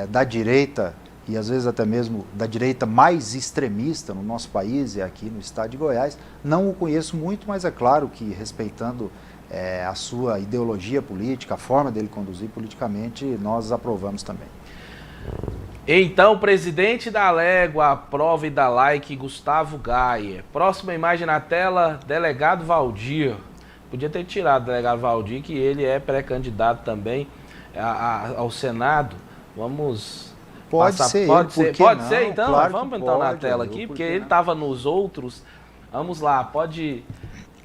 da direita e às vezes até mesmo da direita mais extremista no nosso país e aqui no estado de Goiás. Não o conheço muito, mas é claro que respeitando a sua ideologia política, a forma dele conduzir politicamente, nós aprovamos também. Então, presidente da Légua, aprova e dá like Gustavo Gaia. Próxima imagem na tela, delegado Valdir. Podia ter tirado o delegado Valdir, que ele é pré-candidato também ao Senado. Vamos... Pode ser, então? Claro, vamos então na tela aqui, porque ele estava nos outros. Vamos lá, pode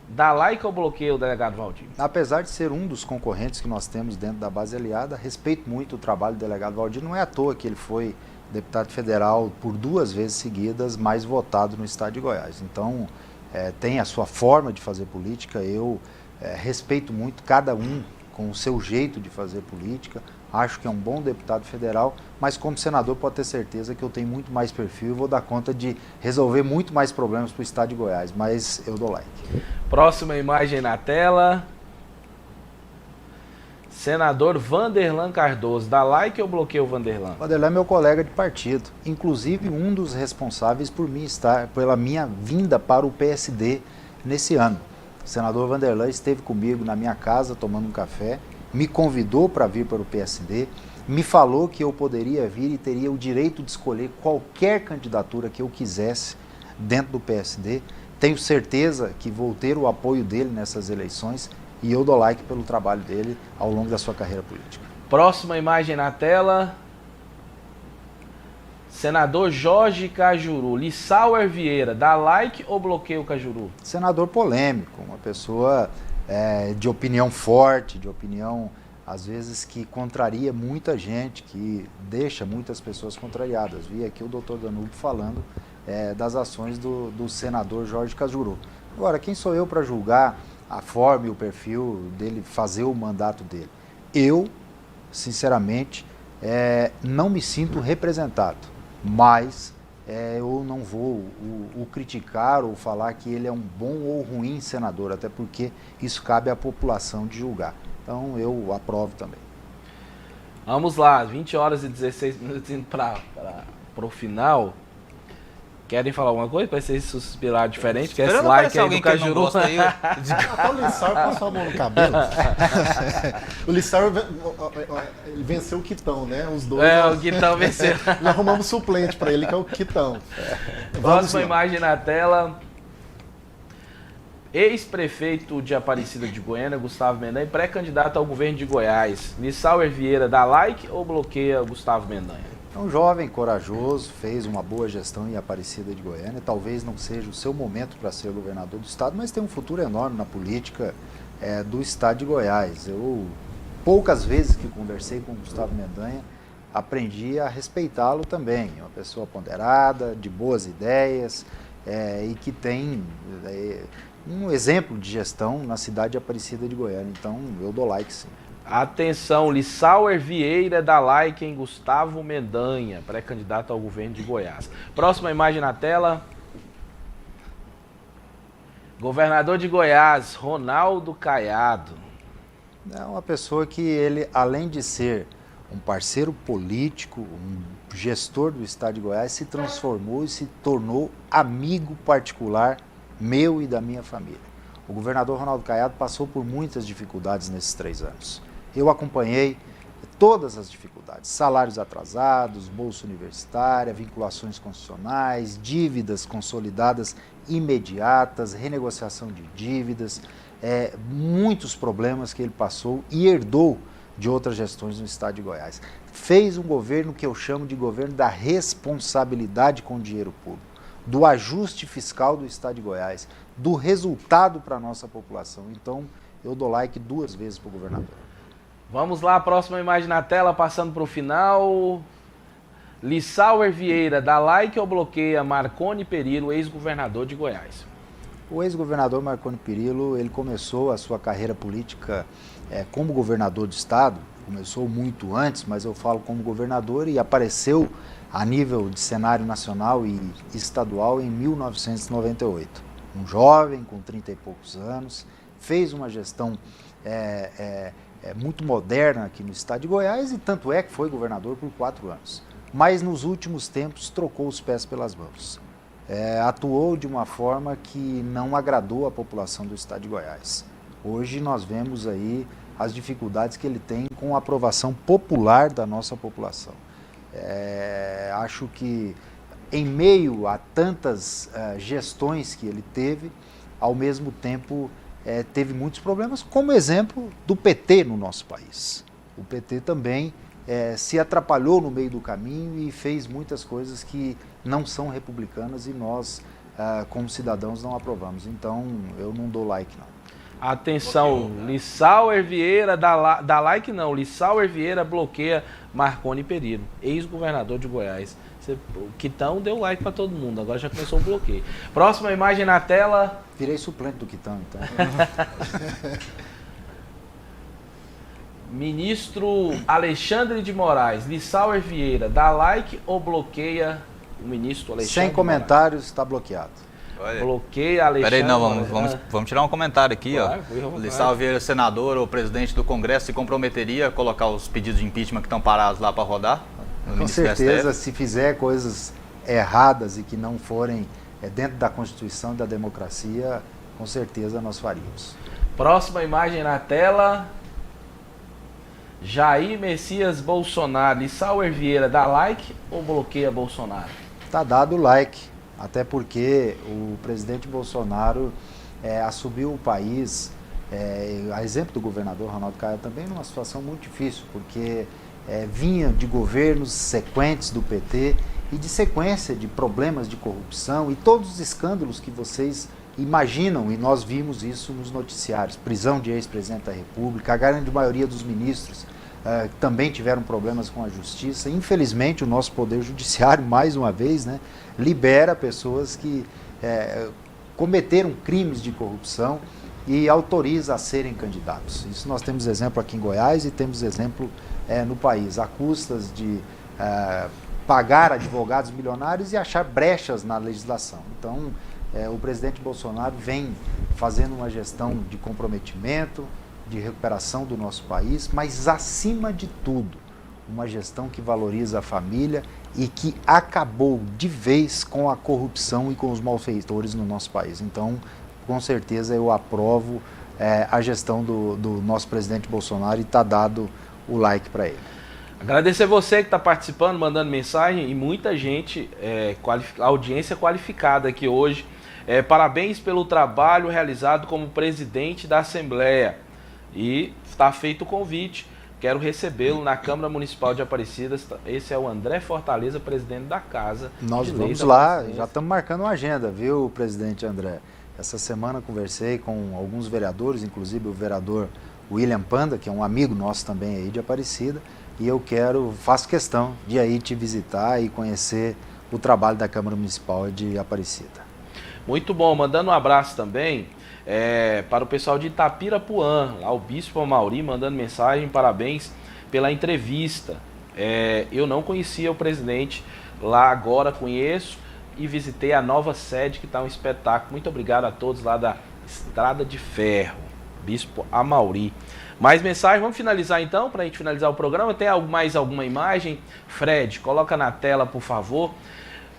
dar like ou bloqueia o delegado Valdir? Apesar de ser um dos concorrentes que nós temos dentro da base aliada, respeito muito o trabalho do delegado Valdir. Não é à toa que ele foi deputado federal por 2 vezes seguidas, mais votado no estado de Goiás. Então, tem a sua forma de fazer política. Eu respeito muito cada um com o seu jeito de fazer política. Acho que é um bom deputado federal, mas como senador pode ter certeza que eu tenho muito mais perfil e vou dar conta de resolver muito mais problemas para o estado de Goiás, mas eu dou like. Próxima imagem na tela. Senador Vanderlan Cardoso, dá like ou bloqueia o Vanderlan? Vanderlan é meu colega de partido, inclusive um dos responsáveis pela minha vinda para o PSD nesse ano. O senador Vanderlan esteve comigo na minha casa tomando um café, me convidou para vir para o PSD, me falou que eu poderia vir e teria o direito de escolher qualquer candidatura que eu quisesse dentro do PSD. Tenho certeza que vou ter o apoio dele nessas eleições e eu dou like pelo trabalho dele ao longo da sua carreira política. Próxima imagem na tela. Senador Jorge Cajuru, Lissauer Vieira, dá like ou bloqueia o Cajuru? Senador polêmico, uma pessoa de opinião forte, de opinião às vezes que contraria muita gente, que deixa muitas pessoas contrariadas. Vi aqui o doutor Danúbio falando das ações do senador Jorge Cajuru. Agora, quem sou eu para julgar a forma e o perfil dele fazer o mandato dele? Eu, sinceramente, não me sinto representado, mas eu não vou o criticar ou falar que ele é um bom ou ruim senador, até porque isso cabe à população de julgar. Então eu aprovo também. Vamos lá, 20 horas e 16 minutos indo para o final. Querem falar alguma coisa? Para vocês suspirar diferente? Quer esse like aí do Cajuru? Até o Lissauer passou a mão no cabelo. O Lissauer ele venceu o Quitão, né? Os dois. O Quitão venceu. Nós arrumamos suplente para ele, que é o Quitão. Próxima imagem na tela. Ex-prefeito de Aparecida de Goiânia, Gustavo Mendanha, pré-candidato ao governo de Goiás. Lissauer Vieira, dá like ou bloqueia Gustavo Mendanha? É um jovem corajoso, fez uma boa gestão em Aparecida de Goiânia. Talvez não seja o seu momento para ser governador do estado, mas tem um futuro enorme na política do estado de Goiás. Eu, poucas vezes que conversei com o Gustavo Mendanha, aprendi a respeitá-lo também. É uma pessoa ponderada, de boas ideias e que tem um exemplo de gestão na cidade de Aparecida de Goiânia. Então, eu dou like sim. Atenção, Lissauer Vieira dá like em Gustavo Mendanha, pré-candidato ao governo de Goiás. Próxima imagem na tela. Governador de Goiás, Ronaldo Caiado. É uma pessoa que ele, além de ser um parceiro político, um gestor do estado de Goiás, se transformou e se tornou amigo particular meu e da minha família. O governador Ronaldo Caiado passou por muitas dificuldades nesses 3 anos. Eu acompanhei todas as dificuldades, salários atrasados, bolsa universitária, vinculações constitucionais, dívidas consolidadas imediatas, renegociação de dívidas, muitos problemas que ele passou e herdou de outras gestões no estado de Goiás. Fez um governo que eu chamo de governo da responsabilidade com o dinheiro público, do ajuste fiscal do estado de Goiás, do resultado para a nossa população. Então, eu dou like 2 vezes para o governador. Vamos lá, próxima imagem na tela, passando para o final. Lissauer Vieira, dá like ou bloqueia Marconi Perillo, ex-governador de Goiás? O ex-governador Marconi Perillo, ele começou a sua carreira política como governador do estado, começou muito antes, mas eu falo como governador, e apareceu a nível de cenário nacional e estadual em 1998. Um jovem com 30 e poucos anos, fez uma gestão muito moderna aqui no estado de Goiás, e tanto é que foi governador por 4 anos. Mas nos últimos tempos trocou os pés pelas mãos. Atuou de uma forma que não agradou a população do estado de Goiás. Hoje nós vemos aí as dificuldades que ele tem com a aprovação popular da nossa população. Acho que em meio a tantas gestões que ele teve, ao mesmo tempo teve muitos problemas, como exemplo do PT no nosso país. O PT também se atrapalhou no meio do caminho e fez muitas coisas que não são republicanas e nós, como cidadãos, não aprovamos. Então, eu não dou like, não. Atenção, Lissauer Vieira, dá like não, Lissauer Vieira bloqueia Marconi Perillo, ex-governador de Goiás. O Quitão deu like para todo mundo, agora já começou o bloqueio. Próxima imagem na tela. Virei suplente do Quitão, então. Ministro Alexandre de Moraes, Lissauer Vieira, dá like ou bloqueia o ministro Alexandre Sem comentários, está bloqueado. Olha. Bloqueia Alexandre. Peraí, não, vamos tirar um comentário aqui, Claro, ó. Lissau Vieira, senador ou presidente do Congresso, se comprometeria a colocar os pedidos de impeachment que estão parados lá para rodar? Com certeza, se fizer coisas erradas e que não forem dentro da Constituição e da democracia, com certeza nós faríamos. Próxima imagem na tela. Jair Messias Bolsonaro. Lissauer Vieira, dá like ou bloqueia Bolsonaro? Tá dado o like, até porque o presidente Bolsonaro assumiu o país, a exemplo do governador Ronaldo Caiado também, numa situação muito difícil, porque vinha de governos sequentes do PT e de sequência de problemas de corrupção e todos os escândalos que vocês imaginam, e nós vimos isso nos noticiários, prisão de ex-presidente da República, a grande maioria dos ministros também tiveram problemas com a justiça. Infelizmente, o nosso Poder Judiciário, mais uma vez, libera pessoas que cometeram crimes de corrupção e autoriza a serem candidatos. Isso nós temos exemplo aqui em Goiás e temos exemplo no país, a custas de pagar advogados milionários e achar brechas na legislação. Então, o presidente Bolsonaro vem fazendo uma gestão de comprometimento, de recuperação do nosso país, mas, acima de tudo, uma gestão que valoriza a família e que acabou de vez com a corrupção e com os malfeitores no nosso país. Então, com certeza, eu aprovo a gestão do nosso presidente Bolsonaro e está dado o like para ele. Agradecer você que está participando, mandando mensagem, e muita gente, audiência qualificada aqui hoje. Parabéns pelo trabalho realizado como presidente da Assembleia. E está feito o convite. Quero recebê-lo na Câmara Municipal de Aparecidas. Esse é o André Fortaleza, presidente da Casa. Nós vamos lá, já estamos marcando uma agenda, viu, presidente André? Essa semana conversei com alguns vereadores, inclusive o vereador William Panda, que é um amigo nosso também aí de Aparecida, e eu faço questão de aí te visitar e conhecer o trabalho da Câmara Municipal de Aparecida. Muito bom, mandando um abraço também para o pessoal de Itapirapuã, lá o Bispo Amauri mandando mensagem, parabéns pela entrevista. Eu não conhecia o presidente, lá agora conheço e visitei a nova sede, que está um espetáculo. Muito obrigado a todos lá da Estrada de Ferro, Bispo Amauri. Mais mensagem, vamos finalizar então, para a gente finalizar o programa. Tem mais alguma imagem? Fred, coloca na tela, por favor.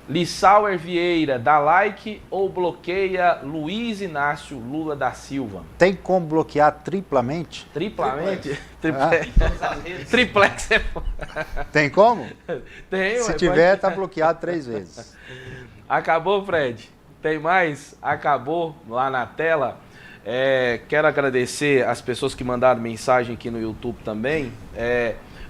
Lissauer Vieira, dá like ou bloqueia Luiz Inácio Lula da Silva? Tem como bloquear triplamente? Triplamente? Triplex. Tem como? Tem. Se tiver, tá bloqueado 3 vezes. Acabou, Fred? Tem mais? Acabou lá na tela. Quero agradecer as pessoas que mandaram mensagem aqui no YouTube também.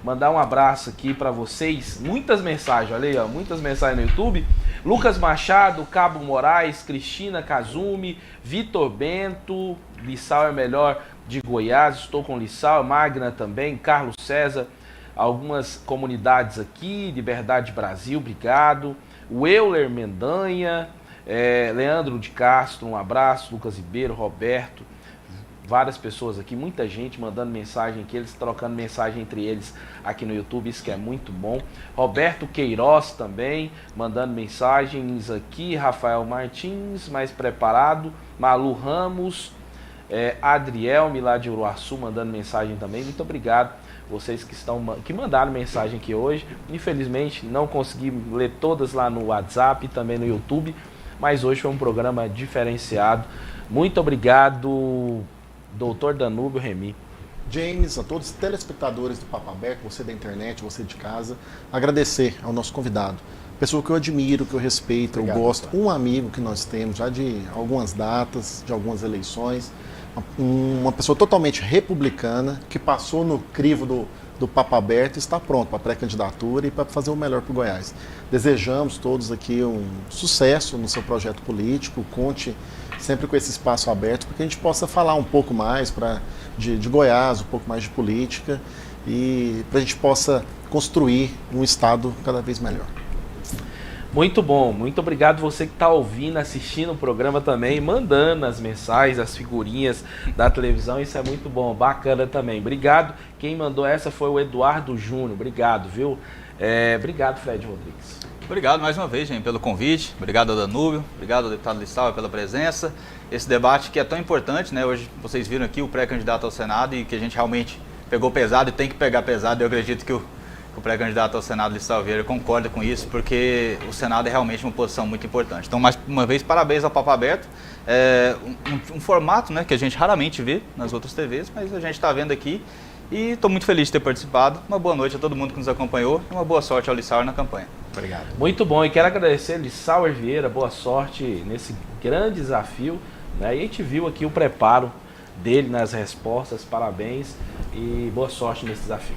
Mandar um abraço aqui para vocês. Muitas mensagens, olha aí, ó, muitas mensagens no YouTube. Lucas Machado, Cabo Moraes, Cristina Kazumi, Vitor Bento, Lissau é melhor de Goiás, estou com Lissau, Magna também, Carlos César, algumas comunidades aqui, Liberdade Brasil, obrigado. O Euler Mendanha, Leandro de Castro, um abraço, Lucas Ribeiro, Roberto, várias pessoas aqui, muita gente mandando mensagem aqui, eles trocando mensagem entre eles aqui no YouTube, isso que é muito bom. Roberto Queiroz também, mandando mensagens aqui, Rafael Martins, mais preparado, Malu Ramos, Adriel, lá de Uruaçu, mandando mensagem também, muito obrigado. Vocês que mandaram mensagem aqui hoje, infelizmente não consegui ler todas lá no WhatsApp e também no YouTube, mas hoje foi um programa diferenciado. Muito obrigado, Doutor Danúbio Remy. James, a todos os telespectadores do Papo Aberto, você da internet, você de casa, agradecer ao nosso convidado. Pessoa que eu admiro, que eu respeito, obrigado, eu gosto, um amigo que nós temos já de algumas datas, de algumas eleições, uma pessoa totalmente republicana, que passou no crivo do Papo Aberto e está pronto para a pré-candidatura e para fazer o melhor para o Goiás. Desejamos todos aqui um sucesso no seu projeto político, conte sempre com esse espaço aberto, para que a gente possa falar um pouco mais de Goiás, um pouco mais de política e para a gente possa construir um estado cada vez melhor. Muito bom, muito obrigado você que está ouvindo, assistindo o programa também, mandando as mensagens, as figurinhas da televisão, isso é muito bom, bacana também. Obrigado, quem mandou essa foi o Eduardo Júnior, obrigado, viu? Obrigado, Fred Rodrigues. Obrigado mais uma vez, gente, pelo convite. Obrigado ao Danúbio, obrigado ao deputado Lissauer pela presença. Esse debate que é tão importante, né? Hoje vocês viram aqui o pré-candidato ao Senado e que a gente realmente pegou pesado e tem que pegar pesado. Eu acredito que o pré-candidato ao Senado, Lissauer Vieira, concorda com isso, porque o Senado é realmente uma posição muito importante. Então, mais uma vez, parabéns ao Papo Aberto. É um formato, né, que a gente raramente vê nas outras TVs, mas a gente está vendo aqui e estou muito feliz de ter participado. Uma boa noite a todo mundo que nos acompanhou e uma boa sorte ao Lissauer na campanha. Obrigado. Muito bom, e quero agradecer Lissauer Vieira, boa sorte nesse grande desafio, né? E a gente viu aqui o preparo dele nas respostas, parabéns e boa sorte nesse desafio.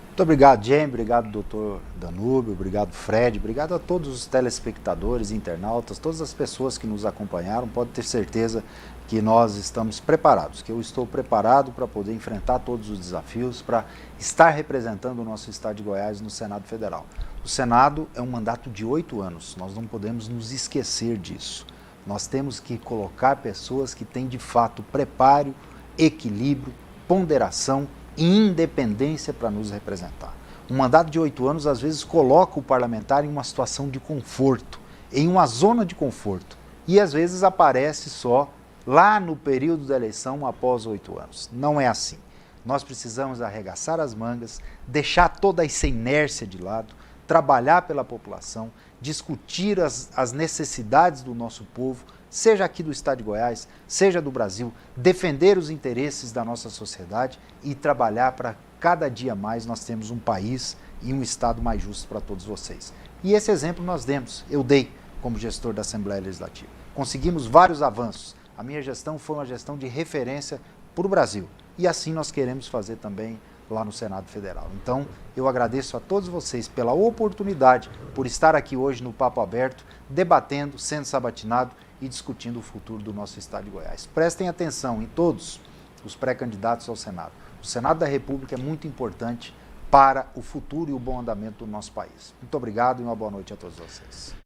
Muito obrigado, Jaime, obrigado, doutor Danúbio, obrigado, Fred, obrigado a todos os telespectadores, internautas, todas as pessoas que nos acompanharam. Pode ter certeza que nós estamos preparados, que eu estou preparado para poder enfrentar todos os desafios, para estar representando o nosso estado de Goiás no Senado Federal. O Senado é um mandato de 8 anos, nós não podemos nos esquecer disso. Nós temos que colocar pessoas que têm de fato preparo, equilíbrio, ponderação e independência para nos representar. Um mandato de 8 anos às vezes coloca o parlamentar em uma situação de conforto, em uma zona de conforto, e às vezes aparece só lá no período da eleição após 8 anos. Não é assim. Nós precisamos arregaçar as mangas, deixar toda essa inércia de lado, trabalhar pela população, discutir as necessidades do nosso povo, seja aqui do estado de Goiás, seja do Brasil, defender os interesses da nossa sociedade e trabalhar para cada dia mais nós termos um país e um estado mais justo para todos vocês. E esse exemplo nós demos, eu dei como gestor da Assembleia Legislativa. Conseguimos vários avanços. A minha gestão foi uma gestão de referência para o Brasil e assim nós queremos fazer também lá no Senado Federal. Então, eu agradeço a todos vocês pela oportunidade, por estar aqui hoje no Papo Aberto, debatendo, sendo sabatinado e discutindo o futuro do nosso estado de Goiás. Prestem atenção em todos os pré-candidatos ao Senado. O Senado da República é muito importante para o futuro e o bom andamento do nosso país. Muito obrigado e uma boa noite a todos vocês.